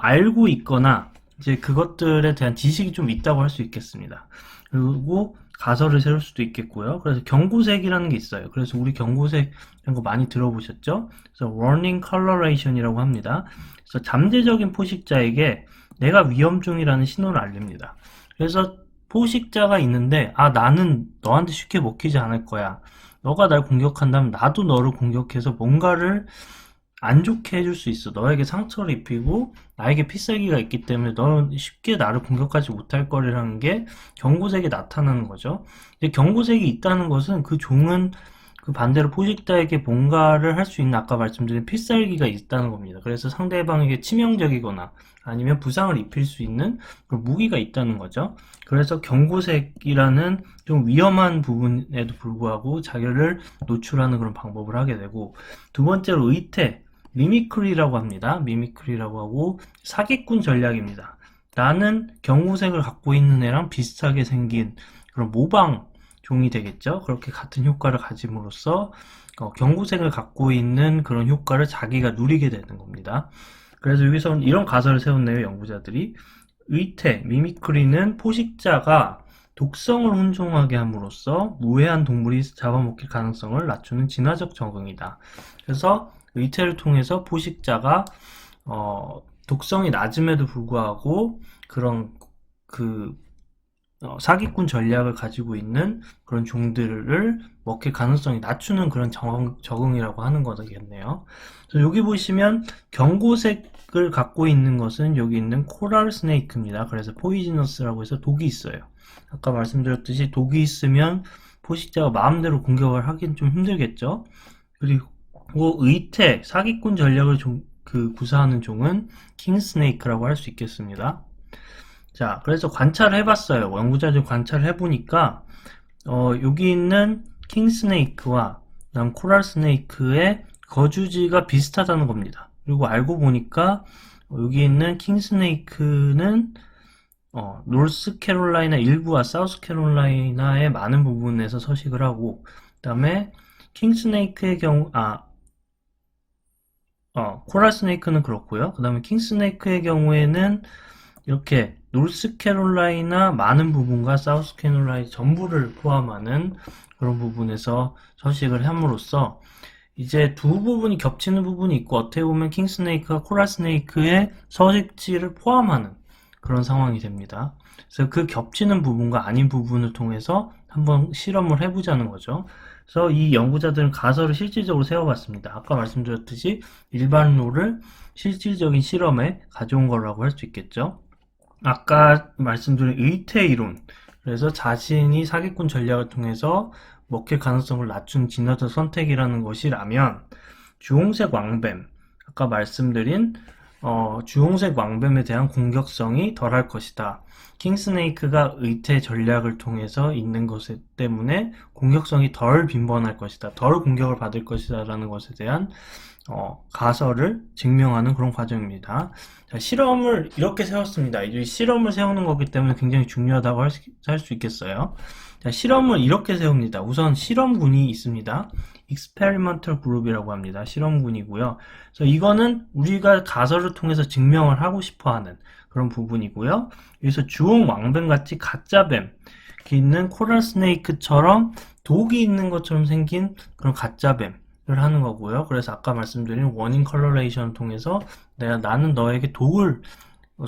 알고 있거나 이제 그것들에 대한 지식이 좀 있다고 할 수 있겠습니다. 그리고 가설을 세울 수도 있겠고요. 그래서 경고색이라는 게 있어요. 그래서 우리 경고색 이런 거 많이 들어보셨죠? 그래서 warning coloration이라고 합니다. 그래서 잠재적인 포식자에게 내가 위험 중이라는 신호를 알립니다. 그래서 포식자가 있는데 나는 너한테 쉽게 먹히지 않을 거야. 너가 날 공격한다면 나도 너를 공격해서 뭔가를 안 좋게 해줄 수 있어. 너에게 상처를 입히고 나에게 필살기가 있기 때문에 너는 쉽게 나를 공격하지 못할 거라는 게 경고색에 나타나는 거죠. 근데 경고색이 있다는 것은 그 종은 그 반대로 포식자에게 뭔가를 할 수 있는 아까 말씀드린 필살기가 있다는 겁니다. 그래서 상대방에게 치명적이거나 아니면 부상을 입힐 수 있는 그런 무기가 있다는 거죠. 그래서 경고색이라는 좀 위험한 부분에도 불구하고 자기를 노출하는 그런 방법을 하게 되고, 두 번째로 의태, 미미크리라고 합니다. 미미크리라고 하고 사기꾼 전략입니다. 나는 경고색을 갖고 있는 애랑 비슷하게 생긴 그런 모방 종이 되겠죠. 그렇게 같은 효과를 가짐으로써 경고색을 갖고 있는 그런 효과를 자기가 누리게 되는 겁니다. 그래서 여기서는 이런 가설을 세웠네요. 연구자들이. 의태, 미미크리는 포식자가 독성을 혼종하게 함으로써 무해한 동물이 잡아먹힐 가능성을 낮추는 진화적 적응이다. 그래서 의태를 통해서 포식자가 독성이 낮음에도 불구하고 그런 사기꾼 전략을 가지고 있는 그런 종들을 먹힐 가능성이 낮추는 그런 적응이라고 하는 거겠네요. 여기 보시면 경고색을 갖고 있는 것은 여기 있는 코랄 스네이크입니다. 그래서 포이지너스라고 해서 독이 있어요. 아까 말씀드렸듯이 독이 있으면 포식자가 마음대로 공격을 하긴 좀 힘들겠죠. 그리고 의태, 사기꾼 전략을 구사하는 종은 킹스네이크라고 할 수 있겠습니다. 자, 그래서 관찰을 해봤어요. 연구자들 관찰을 해보니까 여기 있는 킹스네이크와 코랄 스네이크의 거주지가 비슷하다는 겁니다. 그리고 알고 보니까 여기 있는 킹스네이크는 노스캐롤라이나 일부와 사우스캐롤라이나의 많은 부분에서 서식을 하고, 그 다음에 킹스네이크의 경우 코랄 스네이크는 그렇고요. 그 다음에 킹스네이크의 경우에는 이렇게 노스캐롤라이나 많은 부분과 사우스캐롤라이나 전부를 포함하는 그런 부분에서 서식을 함으로써 이제 두 부분이 겹치는 부분이 있고, 어떻게 보면 킹스네이크와 코랄 스네이크의 서식지를 포함하는 그런 상황이 됩니다. 그래서 그 겹치는 부분과 아닌 부분을 통해서 한번 실험을 해보자는 거죠. 그래서 이 연구자들은 가설을 실질적으로 세워봤습니다. 아까 말씀드렸듯이 일반론을 실질적인 실험에 가져온 거라고 할 수 있겠죠. 아까 말씀드린 의태 이론, 그래서 자신이 사기꾼 전략을 통해서 먹힐 가능성을 낮춘 진화적 선택이라는 것이라면, 주홍색 왕뱀, 아까 말씀드린 주홍색 왕뱀에 대한 공격성이 덜할 것이다. 킹스네이크가 의태 전략을 통해서 있는 것 때문에 공격성이 덜 빈번할 것이다. 덜 공격을 받을 것이다 라는 것에 대한 가설을 증명하는 그런 과정입니다. 자, 실험을 이렇게 세웠습니다. 이 실험을 세우는 거기 때문에 굉장히 중요하다고 할 수 있겠어요. 자, 실험을 이렇게 세웁니다. 우선 실험군이 있습니다. experimental group이라고 합니다. 실험군이고요. 그래서 이거는 우리가 가설을 통해서 증명을 하고 싶어 하는 그런 부분이고요. 여기서 주홍 왕뱀 같이 가짜뱀, 있는 코랄 스네이크처럼 독이 있는 것처럼 생긴 그런 가짜뱀 하는 거고요. 그래서 아까 말씀드린 워닝 컬러레이션을 통해서 나는 너에게 독을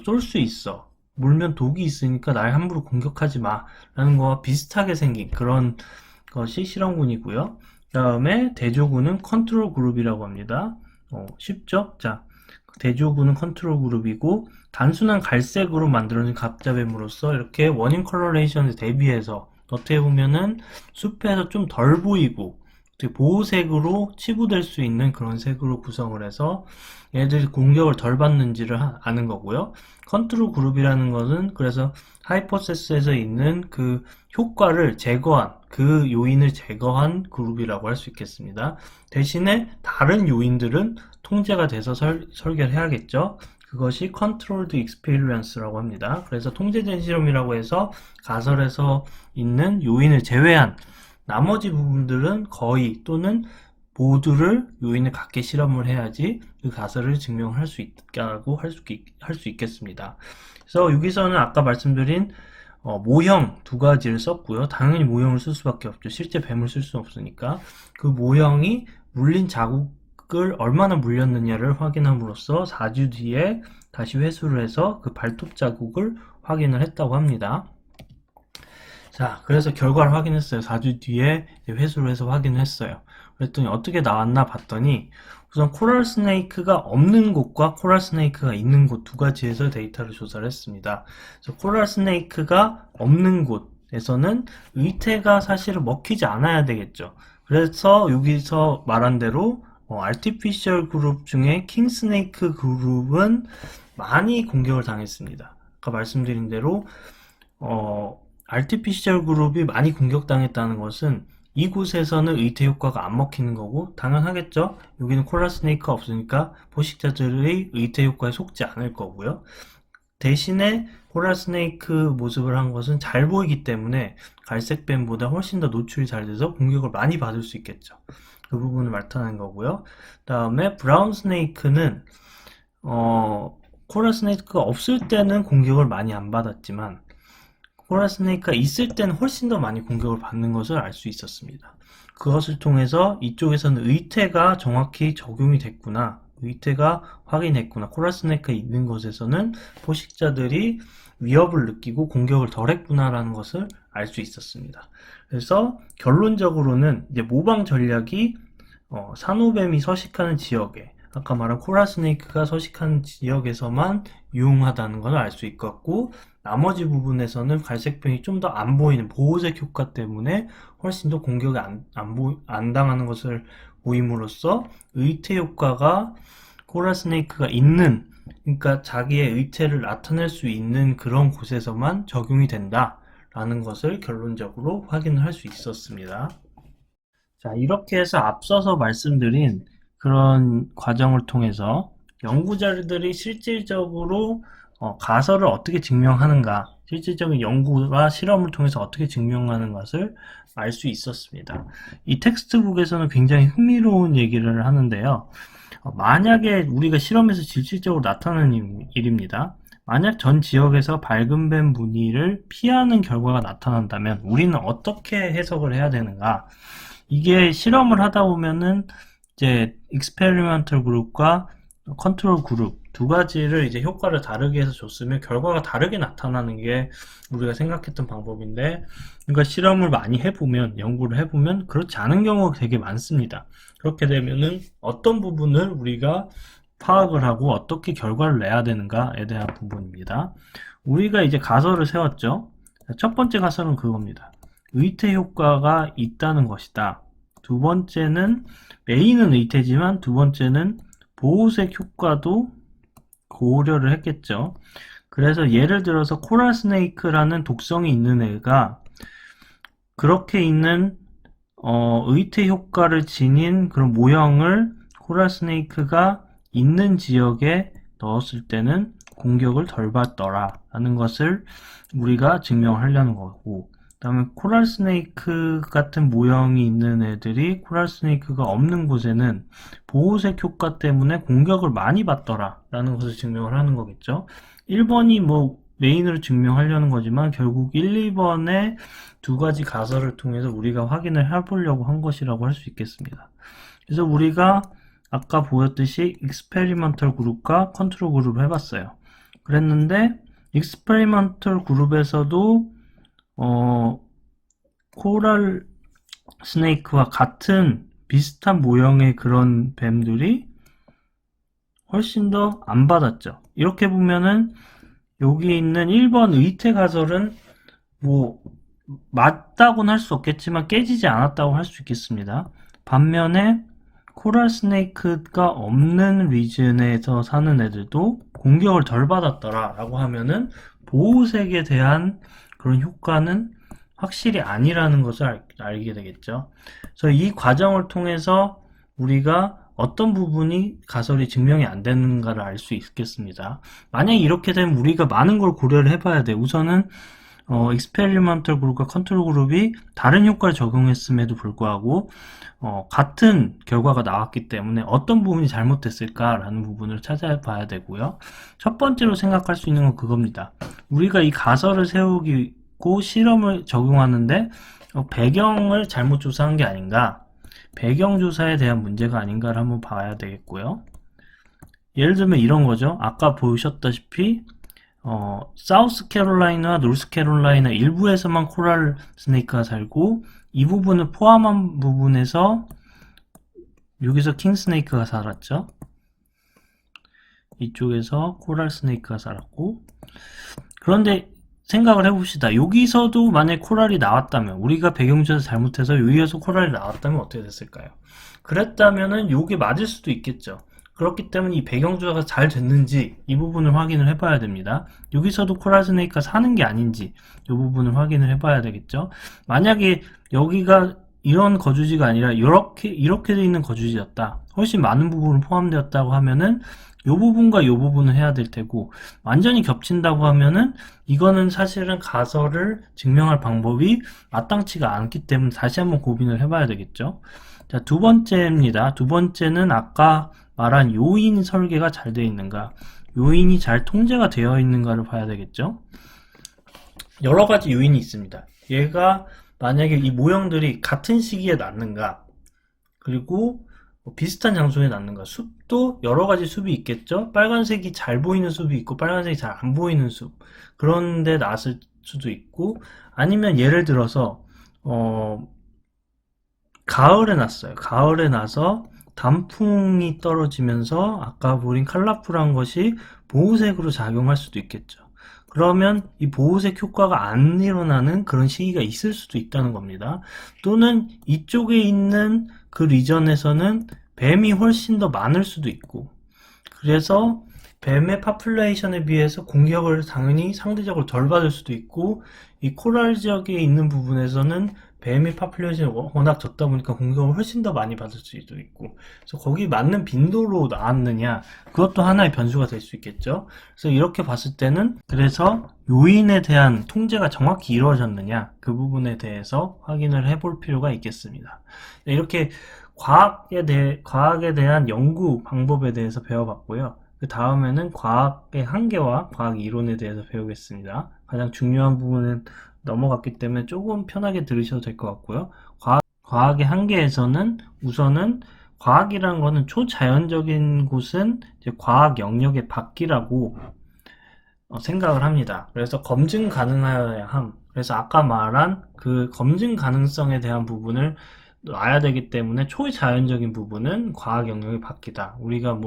쏠 수 있어. 물면 독이 있으니까 날 함부로 공격하지 마. 라는 거와 비슷하게 생긴 그런 것이 실험군이고요. 그 다음에 대조군은 컨트롤 그룹이라고 합니다. 쉽죠? 자, 대조군은 컨트롤 그룹이고 단순한 갈색으로 만들어진 가짜뱀으로써 이렇게 워닝 컬러레이션에 대비해서 어떻게 보면은 숲에서 좀 덜 보이고 보호색으로 치부될 수 있는 그런 색으로 구성을 해서 얘들이 공격을 덜 받는지를 아는 거고요. 컨트롤 그룹이라는 것은 그래서 하이포세스에서 있는 그 효과를 제거한, 그 요인을 제거한 그룹이라고 할 수 있겠습니다. 대신에 다른 요인들은 통제가 돼서 설계를 해야겠죠. 그것이 컨트롤드 익스피리언스라고 합니다. 그래서 통제된 실험이라고 해서 가설에서 있는 요인을 제외한 나머지 부분들은 거의 또는 모두를 요인을 갖게 실험을 해야지 그 가설을 증명을 할 수 있다고 할 수 있겠습니다. 그래서 여기서는 아까 말씀드린 모형 두 가지를 썼고요. 당연히 모형을 쓸 수밖에 없죠. 실제 뱀을 쓸 수 없으니까. 그 모형이 물린 자국을 얼마나 물렸느냐를 확인함으로써 4주 뒤에 다시 회수를 해서 그 발톱 자국을 확인을 했다고 합니다. 자, 그래서 결과를 확인했어요. 4주 뒤에 회수를 해서 확인을 했어요. 그랬더니 어떻게 나왔나 봤더니 우선 코랄 스네이크가 없는 곳과 코랄 스네이크가 있는 곳 두 가지에서 데이터를 조사를 했습니다. 그래서 코랄 스네이크가 없는 곳에서는 의태가 사실은 먹히지 않아야 되겠죠. 그래서 여기서 말한 대로 artificial 그룹 중에 킹 스네이크 그룹은 많이 공격을 당했습니다. 아까 말씀드린 대로 artificial 그룹이 많이 공격당했다는 것은 이곳에서는 의태 효과가 안 먹히는 거고 당연하겠죠. 여기는 코랄 스네이크가 없으니까 포식자들의 의태 효과에 속지 않을 거고요. 대신에 코랄 스네이크 모습을 한 것은 잘 보이기 때문에 갈색뱀보다 훨씬 더 노출이 잘 돼서 공격을 많이 받을 수 있겠죠. 그 부분을 나타낸 거고요. 그 다음에 브라운 스네이크는 코랄 스네이크가 없을 때는 공격을 많이 안 받았지만 코랄 스네이크가 있을 때는 훨씬 더 많이 공격을 받는 것을 알 수 있었습니다. 그것을 통해서 이쪽에서는 의태가 정확히 적용이 됐구나, 의태가 확인했구나, 코랄 스네이크가 있는 곳에서는 포식자들이 위협을 느끼고 공격을 덜 했구나라는 것을 알 수 있었습니다. 그래서 결론적으로는 이제 모방 전략이 산호뱀이 서식하는 지역에, 아까 말한 코랄 스네이크가 서식하는 지역에서만 유용하다는 것을 알 수 있었고, 나머지 부분에서는 갈색뱀이 좀 더 안 보이는 보호색 효과 때문에 훨씬 더 공격이 안 당하는 것을 보임으로써 의태 효과가 코랄 스네이크가 있는, 그러니까 자기의 의태를 나타낼 수 있는 그런 곳에서만 적용이 된다라는 것을 결론적으로 확인을 할 수 있었습니다. 자, 이렇게 해서 앞서서 말씀드린 그런 과정을 통해서 연구자들이 실질적으로 가설을 어떻게 증명하는가, 실질적인 연구와 실험을 통해서 어떻게 증명하는 것을 알 수 있었습니다. 이 텍스트북에서는 굉장히 흥미로운 얘기를 하는데요. 만약에 우리가 실험에서 실질적으로 나타나는 일입니다. 만약 전 지역에서 밝은 뱀 무늬를 피하는 결과가 나타난다면 우리는 어떻게 해석을 해야 되는가? 이게 실험을 하다 보면은 이제 익스페리먼털 그룹과 컨트롤 그룹 두 가지를 이제 효과를 다르게 해서 줬으면 결과가 다르게 나타나는 게 우리가 생각했던 방법인데, 그러니까 실험을 많이 해보면, 연구를 해보면 그렇지 않은 경우가 되게 많습니다. 그렇게 되면은 어떤 부분을 우리가 파악을 하고 어떻게 결과를 내야 되는가에 대한 부분입니다. 우리가 이제 가설을 세웠죠. 첫 번째 가설은 그겁니다. 의태 효과가 있다는 것이다. 두 번째는 메인은 의태지만 두 번째는 보호색 효과도 고려를 했겠죠. 그래서 예를 들어서 코랄 스네이크라는 독성이 있는 애가 그렇게 있는 의태 효과를 지닌 그런 모형을 코랄 스네이크가 있는 지역에 넣었을 때는 공격을 덜 받더라 라는 것을 우리가 증명하려는 거고, 그 다음에 코랄 스네이크 같은 모형이 있는 애들이 코랄 스네이크가 없는 곳에는 보호색 효과 때문에 공격을 많이 받더라 라는 것을 증명을 하는 거겠죠. 1번이 뭐 메인으로 증명하려는 거지만 결국 1, 2번의 두 가지 가설을 통해서 우리가 확인을 해보려고 한 것이라고 할 수 있겠습니다. 그래서 우리가 아까 보였듯이 익스페리먼털 그룹과 컨트롤 그룹을 해봤어요. 그랬는데 익스페리먼털 그룹에서도 코랄 스네이크와 같은 비슷한 모형의 그런 뱀들이 훨씬 더 안 받았죠. 이렇게 보면은 여기 있는 1번 의태 가설은 뭐 맞다고는 할 수 없겠지만 깨지지 않았다고 할 수 있겠습니다. 반면에 코랄 스네이크가 없는 리즌에서 사는 애들도 공격을 덜 받았더라 라고 하면은 보호색에 대한 그런 효과는 확실히 아니라는 것을 알게 되겠죠. 그래서 이 과정을 통해서 우리가 어떤 부분이 가설이 증명이 안 되는가를 알 수 있겠습니다. 만약에 이렇게 되면 우리가 많은 걸 고려를 해봐야 돼. 우선은 익스페리먼털 그룹과 컨트롤 그룹이 다른 효과를 적용했음에도 불구하고 같은 결과가 나왔기 때문에 어떤 부분이 잘못됐을까라는 부분을 찾아봐야 되고요. 첫 번째로 생각할 수 있는 건 그겁니다. 우리가 이 가설을 세우기 놓고 실험을 적용하는데 배경을 잘못 조사한 게 아닌가, 배경 조사에 대한 문제가 아닌가를 한번 봐야 되겠고요. 예를 들면 이런 거죠. 아까 보셨다시피 사우스캐롤라이나 노스캐롤라이나 일부에서만 코랄 스네이크가 살고 이 부분을 포함한 부분에서 여기서 킹 스네이크가 살았죠. 이쪽에서 코랄 스네이크가 살았고, 그런데 생각을 해봅시다. 여기서도 만약에 코랄이 나왔다면, 우리가 배경조사 잘못해서 여기에서 코랄이 나왔다면 어떻게 됐을까요? 그랬다면은 요게 맞을 수도 있겠죠. 그렇기 때문에 이 배경조사가 잘 됐는지 이 부분을 확인을 해봐야 됩니다. 여기서도 코랄 스네이크가 사는 게 아닌지 이 부분을 확인을 해봐야 되겠죠. 만약에 여기가 이런 거주지가 아니라 이렇게 돼 있는 거주지였다, 훨씬 많은 부분을 포함되었다고 하면은 요 부분과 요 부분을 해야 될 테고, 완전히 겹친다고 하면은 이거는 사실은 가설을 증명할 방법이 마땅치가 않기 때문에 다시 한번 고민을 해봐야 되겠죠. 자, 두 번째입니다. 두 번째는 아까 말한 요인 설계가 잘 되어 있는가, 요인이 잘 통제가 되어 있는가를 봐야 되겠죠. 여러 가지 요인이 있습니다. 얘가 만약에 이 모형들이 같은 시기에 났는가, 그리고 비슷한 장소에 났는가, 숲도 여러 가지 숲이 있겠죠. 빨간색이 잘 보이는 숲이 있고 빨간색이 잘 안 보이는 숲, 그런데 났을 수도 있고, 아니면 예를 들어서 가을에 났어요. 가을에 나서 단풍이 떨어지면서 아까 보인 컬러풀한 것이 보호색으로 작용할 수도 있겠죠. 그러면 이 보호색 효과가 안 일어나는 그런 시기가 있을 수도 있다는 겁니다. 또는 이쪽에 있는 그 리전에서는 뱀이 훨씬 더 많을 수도 있고, 그래서 뱀의 파퓰레이션에 비해서 공격을 당연히 상대적으로 덜 받을 수도 있고, 이 코랄 지역에 있는 부분에서는 뱀의 파퓰레이션이 워낙 적다 보니까 공격을 훨씬 더 많이 받을 수도 있고, 그래서 거기 맞는 빈도로 나왔느냐, 그것도 하나의 변수가 될 수 있겠죠. 그래서 이렇게 봤을 때는, 그래서 요인에 대한 통제가 정확히 이루어졌느냐, 그 부분에 대해서 확인을 해볼 필요가 있겠습니다. 이렇게 과학에 대한 연구 방법에 대해서 배워봤고요. 그 다음에는 과학의 한계와 과학 이론에 대해서 배우겠습니다. 가장 중요한 부분은 넘어갔기 때문에 조금 편하게 들으셔도 될 것 같고요. 과학의 한계에서는 우선은 과학이라는 거는 초자연적인 곳은 이제 과학 영역의 밖이라고 생각을 합니다. 그래서 검증 가능하여야 함. 그래서 아까 말한 그 검증 가능성에 대한 부분을 놔야 되기 때문에 초자연적인 부분은 과학 영역의 밖이다. 우리가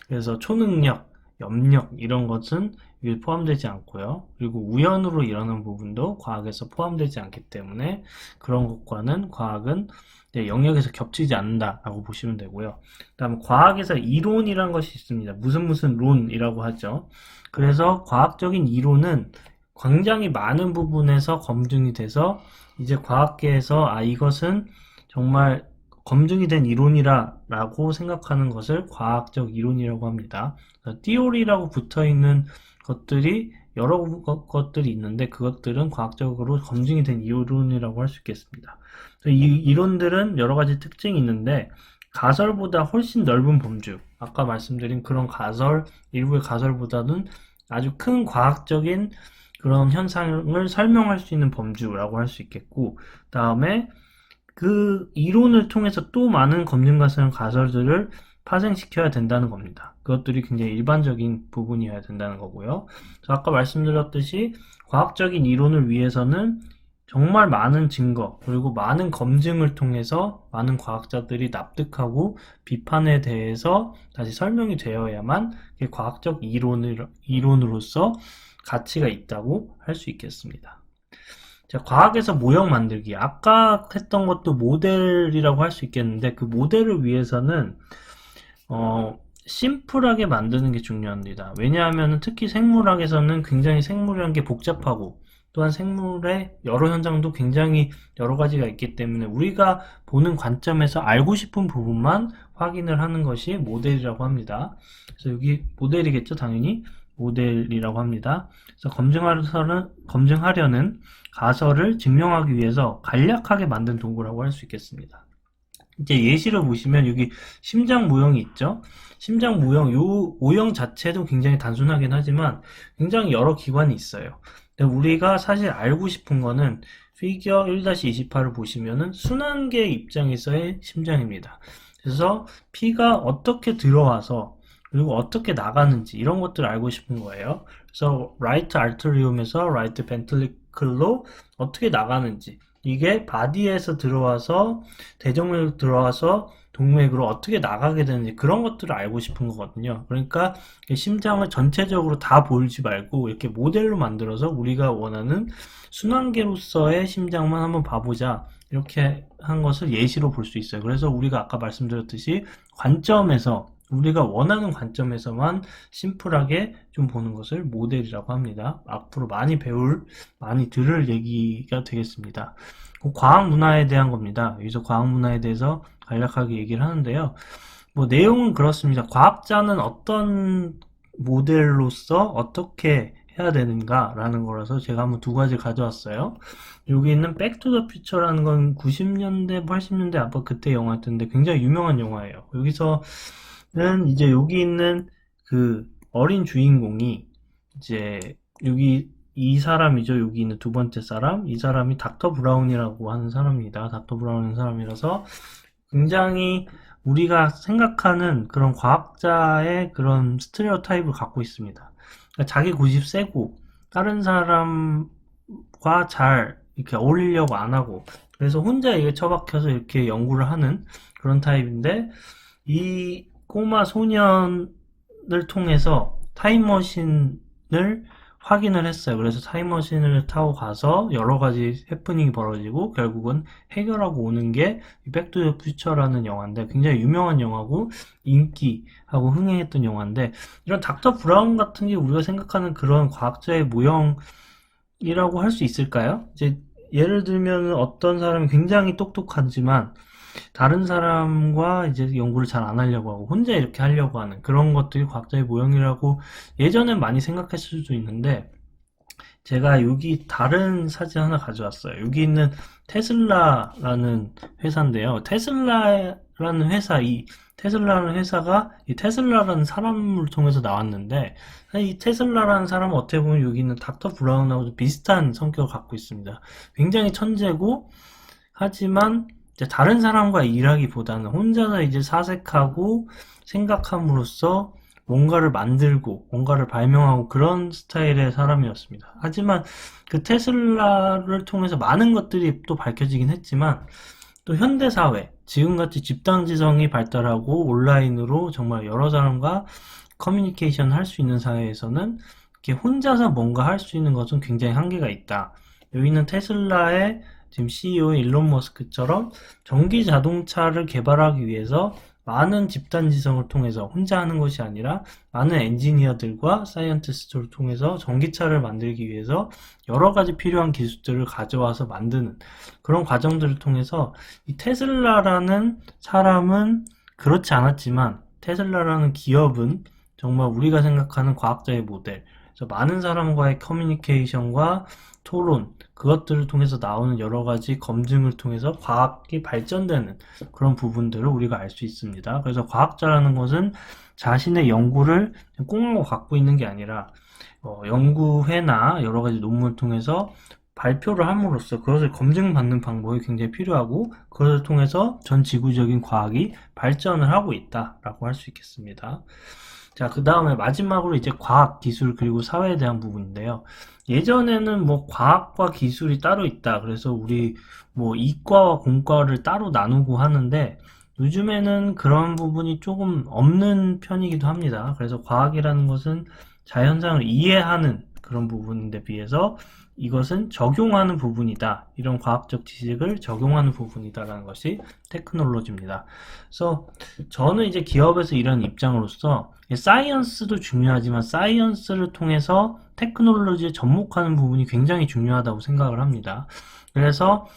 그래서 초능력, 염력 이런 것은 여기 포함되지 않고요. 그리고 우연으로 일어나는 부분도 과학에서 포함되지 않기 때문에 그런 것과는 과학은 영역에서 겹치지 않는다라고 보시면 되고요. 그 다음에 과학에서 이론이란 것이 있습니다. 무슨 론이라고 하죠. 그래서 과학적인 이론은 굉장히 많은 부분에서 검증이 돼서 이제 과학계에서 이것은 정말 검증이 된 이론이라고 생각하는 것을 과학적 이론이라고 합니다. 띠오리라고 붙어있는 것들이 여러 것들이 있는데 그것들은 과학적으로 검증이 된 이론이라고 할 수 있겠습니다. 이 이론들은 여러 가지 특징이 있는데 가설보다 훨씬 넓은 범주, 아까 말씀드린 그런 일부의 가설보다는 아주 큰 과학적인 그런 현상을 설명할 수 있는 범주라고 할 수 있겠고, 그 다음에 그 이론을 통해서 또 많은 검증 가설들을 파생시켜야 된다는 겁니다. 그것들이 굉장히 일반적인 부분이어야 된다는 거고요. 아까 말씀드렸듯이 과학적인 이론을 위해서는 정말 많은 증거 그리고 많은 검증을 통해서 많은 과학자들이 납득하고 비판에 대해서 다시 설명이 되어야만 과학적 이론으로서 가치가 있다고 할 수 있겠습니다. 자, 과학에서 모형 만들기. 아까 했던 것도 모델이라고 할 수 있겠는데 그 모델을 위해서는 심플하게 만드는 게 중요합니다. 왜냐하면 특히 생물학에서는 굉장히 생물이라는 게 복잡하고 또한 생물의 여러 현상도 굉장히 여러 가지가 있기 때문에 우리가 보는 관점에서 알고 싶은 부분만 확인을 하는 것이 모델이라고 합니다. 그래서 여기 모델이겠죠, 당연히. 모델이라고 합니다. 그래서 검증하려는 가설을 증명하기 위해서 간략하게 만든 도구라고 할 수 있겠습니다. 이제 예시를 보시면 여기 심장 모형이 있죠. 심장 모형, 요 모형 자체도 굉장히 단순하긴 하지만 굉장히 여러 기관이 있어요. 근데 우리가 사실 알고 싶은 거는 피겨 1-28을 보시면은 순환계 입장에서의 심장입니다. 그래서 피가 어떻게 들어와서 그리고 어떻게 나가는지 이런 것들을 알고 싶은 거예요. 그래서 라이트 알트리움에서 라이트 벤트리클로 어떻게 나가는지 이게 바디에서 들어와서 대정맥으로 들어와서 동맥으로 어떻게 나가게 되는지 그런 것들을 알고 싶은 거거든요. 그러니까 심장을 전체적으로 다 보지 말고 이렇게 모델로 만들어서 우리가 원하는 순환계로서의 심장만 한번 봐보자. 이렇게 한 것을 예시로 볼 수 있어요. 그래서 우리가 아까 말씀드렸듯이 관점에서 우리가 원하는 관점에서만 심플하게 좀 보는 것을 모델이라고 합니다. 앞으로 많이 들을 얘기가 되겠습니다. 과학 문화에 대한 겁니다. 여기서 과학 문화에 대해서 간략하게 얘기를 하는데요. 뭐 내용은 그렇습니다. 과학자는 어떤 모델로서 어떻게 해야 되는가라는 거라서 제가 한번 두 가지 가져왔어요. 여기 있는 백투더 퓨처라는 건 90년대, 80년대 아마 그때 영화였는데 굉장히 유명한 영화예요. 여기서는 이제 여기 있는 그 어린 주인공이 이제 여기 이 사람이죠. 여기 있는 두 번째 사람. 이 사람이 닥터 브라운이라고 하는 사람입니다. 닥터 브라운이라는 사람이라서 굉장히 우리가 생각하는 그런 과학자의 그런 스테레오타입을 갖고 있습니다. 그러니까 자기 고집 세고 다른 사람과 잘 이렇게 어울리려고 안 하고 그래서 혼자 이게 처박혀서 이렇게 연구를 하는 그런 타입인데 이 꼬마 소년을 통해서 타임머신을 확인을 했어요. 그래서 타임머신을 타고 가서 여러 가지 해프닝이 벌어지고 결국은 해결하고 오는 게 백투더 퓨처라는 영화인데 굉장히 유명한 영화고 인기하고 흥행했던 영화인데 이런 닥터 브라운 같은 게 우리가 생각하는 그런 과학자의 모형이라고 할 수 있을까요? 이제 예를 들면 어떤 사람이 굉장히 똑똑하지만 다른 사람과 이제 연구를 잘 안 하려고 하고 혼자 이렇게 하려고 하는 그런 것들이 과학자의 모형이라고 예전엔 많이 생각했을 수도 있는데 제가 여기 다른 사진 하나 가져왔어요. 여기 있는 테슬라라는 회사인데요. 테슬라라는 회사가 이 테슬라라는 사람을 통해서 나왔는데 이 테슬라라는 사람은 어떻게 보면 여기 있는 닥터 브라운하고 비슷한 성격을 갖고 있습니다. 굉장히 천재고 하지만 이제 다른 사람과 일하기보다는 혼자서 이제 사색하고 생각함으로써 뭔가를 만들고 뭔가를 발명하고 그런 스타일의 사람이었습니다. 하지만 그 테슬라를 통해서 많은 것들이 또 밝혀지긴 했지만 또 현대사회, 지금같이 집단지성이 발달하고 온라인으로 정말 여러 사람과 커뮤니케이션 할 수 있는 사회에서는 이렇게 혼자서 뭔가 할 수 있는 것은 굉장히 한계가 있다. 여기는 테슬라의 지금 CEO 일론 머스크처럼 전기 자동차를 개발하기 위해서 많은 집단지성을 통해서 혼자 하는 것이 아니라 많은 엔지니어들과 사이언티스트를 통해서 전기차를 만들기 위해서 여러 가지 필요한 기술들을 가져와서 만드는 그런 과정들을 통해서 이 테슬라라는 사람은 그렇지 않았지만 테슬라라는 기업은 정말 우리가 생각하는 과학자의 모델, 그래서 많은 사람과의 커뮤니케이션과 토론, 그것들을 통해서 나오는 여러 가지 검증을 통해서 과학이 발전되는 그런 부분들을 우리가 알 수 있습니다. 그래서 과학자라는 것은 자신의 연구를 꽁하고 갖고 있는 게 아니라 연구회나 여러 가지 논문을 통해서 발표를 함으로써 그것을 검증받는 방법이 굉장히 필요하고 그것을 통해서 전 지구적인 과학이 발전을 하고 있다라고 할 수 있겠습니다. 자, 그 다음에 마지막으로 이제 과학, 기술, 그리고 사회에 대한 부분인데요. 예전에는 뭐 과학과 기술이 따로 있다. 그래서 우리 뭐 이과와 공과를 따로 나누고 하는데 요즘에는 그런 부분이 조금 없는 편이기도 합니다. 그래서 과학이라는 것은 자연상을 이해하는 그런 부분인데 비해서 이것은 적용하는 부분이다. 이런 과학적 지식을 적용하는 부분이다라는 것이 테크놀로지입니다. 그래서 저는 이제 기업에서 일하는 입장으로서 사이언스도 중요하지만 사이언스를 통해서 테크놀로지에 접목하는 부분이 굉장히 중요하다고 생각을 합니다. 그래서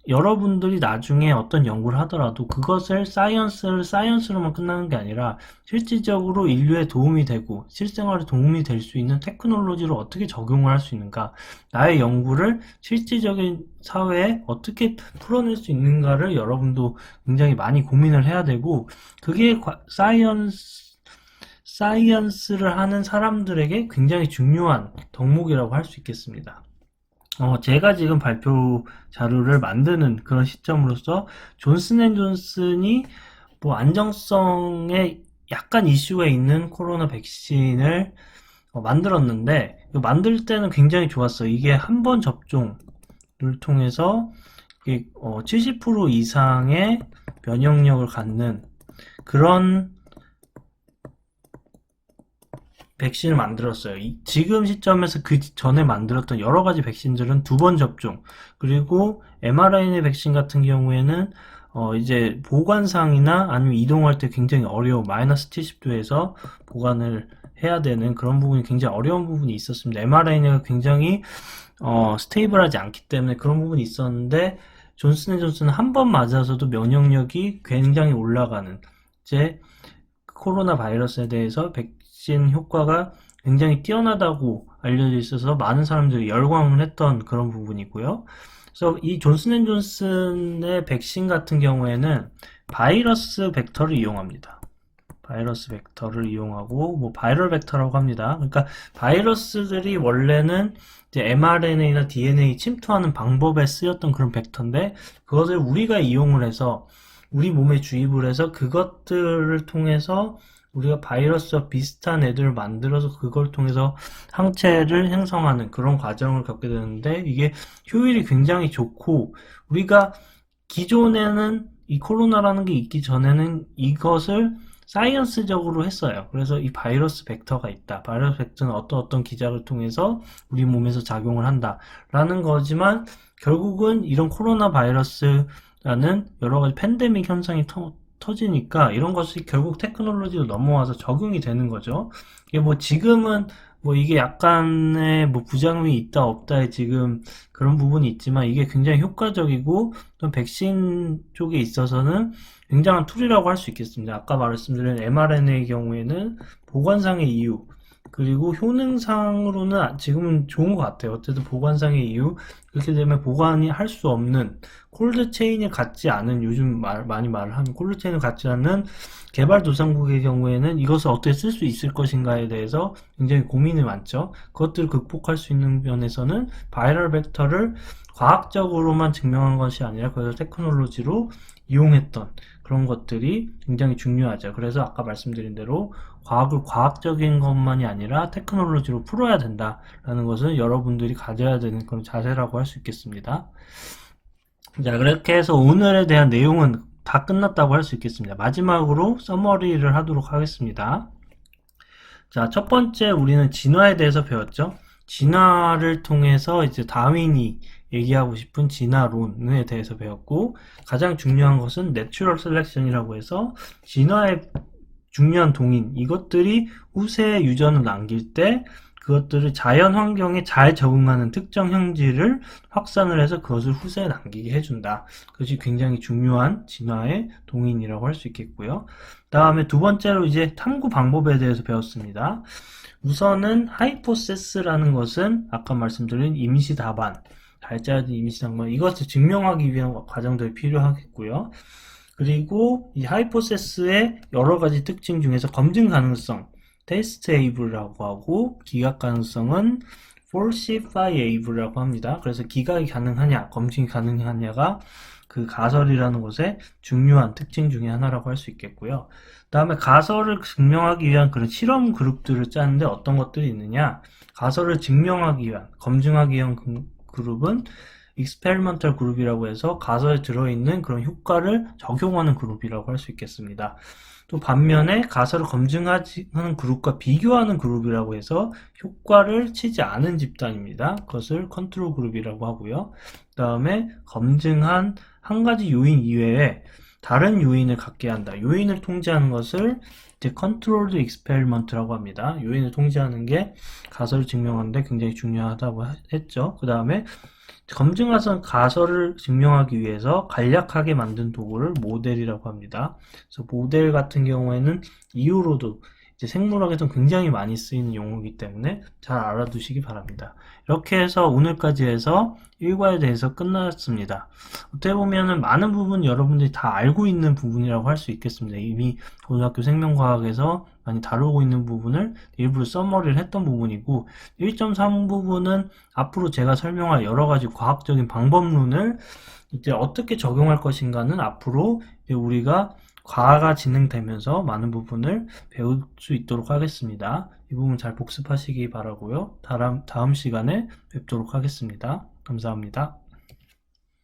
여러분들이 나중에 어떤 연구를 하더라도 그것을 사이언스로만 끝나는 게 아니라 실질적으로 인류에 도움이 되고 실생활에 도움이 될 수 있는 테크놀로지를 어떻게 적용을 할 수 있는가, 나의 연구를 실질적인 사회에 어떻게 풀어낼 수 있는가를 여러분도 굉장히 많이 고민을 해야 되고 그게 사이언스를 하는 사람들에게 굉장히 중요한 덕목이라고 할 수 있겠습니다. 제가 지금 발표 자료를 만드는 그런 시점으로서 존슨앤존슨이 뭐 안정성에 약간 이슈가 있는 코로나 백신을 만들었는데, 만들 때는 굉장히 좋았어요. 이게 한 번 접종을 통해서 70% 이상의 면역력을 갖는 그런 백신을 만들었어요. 지금 시점에서 그 전에 만들었던 여러 가지 백신들은 두 번 접종, 그리고 mRNA 백신 같은 경우에는 이제 보관상이나 아니면 이동할 때 굉장히 어려운 마이너스 70도에서 보관을 해야 되는 그런 부분이 굉장히 어려운 부분이 있었습니다. mRNA가 굉장히 스테이블하지 않기 때문에 그런 부분이 있었는데, 존슨앤존슨은 한 번 맞아서도 면역력이 굉장히 올라가는, 이제 코로나 바이러스에 대해서 백신 효과가 굉장히 뛰어나다고 알려져 있어서 많은 사람들이 열광을 했던 그런 부분이고요. 그래서 이 존슨앤존슨의 백신 같은 경우에는 바이러스 벡터를 이용합니다. 바이러스 벡터를 이용하고 뭐 바이럴 벡터라고 합니다. 그러니까 바이러스들이 원래는 이제 mRNA나 DNA 침투하는 방법에 쓰였던 그런 벡터인데, 그것을 우리가 이용을 해서 우리 몸에 주입을 해서 그것들을 통해서 우리가 바이러스와 비슷한 애들을 만들어서 그걸 통해서 항체를 형성하는 그런 과정을 겪게 되는데, 이게 효율이 굉장히 좋고, 우리가 기존에는 이 코로나라는 게 있기 전에는 이것을 사이언스적으로 했어요. 그래서 이 바이러스 벡터가 있다. 바이러스 벡터는 어떤 기작을 통해서 우리 몸에서 작용을 한다. 라는 거지만, 결국은 이런 코로나 바이러스라는 여러 가지 팬데믹 현상이 터지니까 이런 것이 결국 테크놀로지로 넘어와서 적용이 되는 거죠. 이게 뭐 지금은 뭐 이게 약간의 뭐 부작용이 있다 없다에 지금 그런 부분이 있지만, 이게 굉장히 효과적이고 또 백신 쪽에 있어서는 굉장한 툴이라고 할 수 있겠습니다. 아까 말씀드린 mRNA의 경우에는 보관상의 이유, 그리고 효능상으로는 지금은 좋은 것 같아요. 어쨌든 보관상의 이유, 그렇게 되면 보관이 할 수 없는 콜드 체인을 갖지 않은, 요즘 많이 말을 하는 콜드 체인을 갖지 않는 개발도상국의 경우에는 이것을 어떻게 쓸 수 있을 것인가에 대해서 굉장히 고민이 많죠. 그것들을 극복할 수 있는 면에서는 바이럴 벡터를 과학적으로만 증명한 것이 아니라 그것을 테크놀로지로 이용했던 그런 것들이 굉장히 중요하죠. 그래서 아까 말씀드린 대로 과학을 과학적인 것만이 아니라 테크놀로지로 풀어야 된다라는 것은 여러분들이 가져야 되는 그런 자세라고 할 수 있겠습니다. 자, 그렇게 해서 오늘에 대한 내용은 다 끝났다고 할 수 있겠습니다. 마지막으로 서머리를 하도록 하겠습니다. 자, 첫 번째 우리는 진화에 대해서 배웠죠. 진화를 통해서 이제 다윈이 얘기하고 싶은 진화론에 대해서 배웠고, 가장 중요한 것은 내추럴 셀렉션이라고 해서 진화의 중요한 동인, 이것들이 후세에 유전을 남길 때 그것들을 자연 환경에 잘 적응하는 특정 형질을 확산을 해서 그것을 후세에 남기게 해준다. 그것이 굉장히 중요한 진화의 동인이라고 할 수 있겠고요. 다음에 두 번째로 이제 탐구 방법에 대해서 배웠습니다. 우선은 하이포세스라는 것은 아까 말씀드린 임시 답안, 잘 짜진 임시 답안, 이것을 증명하기 위한 과정들이 필요하겠고요. 그리고 이 하이포세스의 여러 가지 특징 중에서 검증 가능성, 테스트 에이블이라고 하고, 기각 가능성은 falsifyable이라고 합니다. 그래서 기각이 가능하냐, 검증이 가능하냐가 그 가설이라는 것의 중요한 특징 중에 하나라고 할 수 있겠고요. 다음에 가설을 증명하기 위한 그런 실험 그룹들을 짜는데 어떤 것들이 있느냐, 가설을 증명하기 위한, 검증하기 위한 그룹은 experimental 그룹이라고 해서 가설에 들어있는 그런 효과를 적용하는 그룹이라고 할 수 있겠습니다. 또 반면에 가설을 검증하는 그룹과 비교하는 그룹이라고 해서 효과를 치지 않은 집단입니다. 그것을 컨트롤 그룹이라고 하고요. 그 다음에 검증한 한 가지 요인 이외에 다른 요인을 갖게 한다. 요인을 통제하는 것을 이제 컨트롤드 익스페리먼트라고 합니다. 요인을 통제하는 게 가설을 증명하는데 굉장히 중요하다고 했죠. 그 다음에 검증한 가설을 증명하기 위해서 간략하게 만든 도구를 모델이라고 합니다. 그래서 모델 같은 경우에는 이후로도 이제 생물학에서 굉장히 많이 쓰이는 용어이기 때문에 잘 알아두시기 바랍니다. 이렇게 해서 오늘까지 해서 일과에 대해서 끝났습니다. 어떻게 보면은 많은 부분 여러분들이 다 알고 있는 부분이라고 할 수 있겠습니다. 이미 고등학교 생명과학에서 많이 다루고 있는 부분을 일부러 써머리를 했던 부분이고 1.3 부분은 앞으로 제가 설명할 여러 가지 과학적인 방법론을 이제 어떻게 적용할 것인가는 앞으로 우리가 과가 진행되면서 많은 부분을 배울 수 있도록 하겠습니다. 이 부분 잘 복습하시기 바라고요. 다음 시간에 뵙도록 하겠습니다. 감사합니다.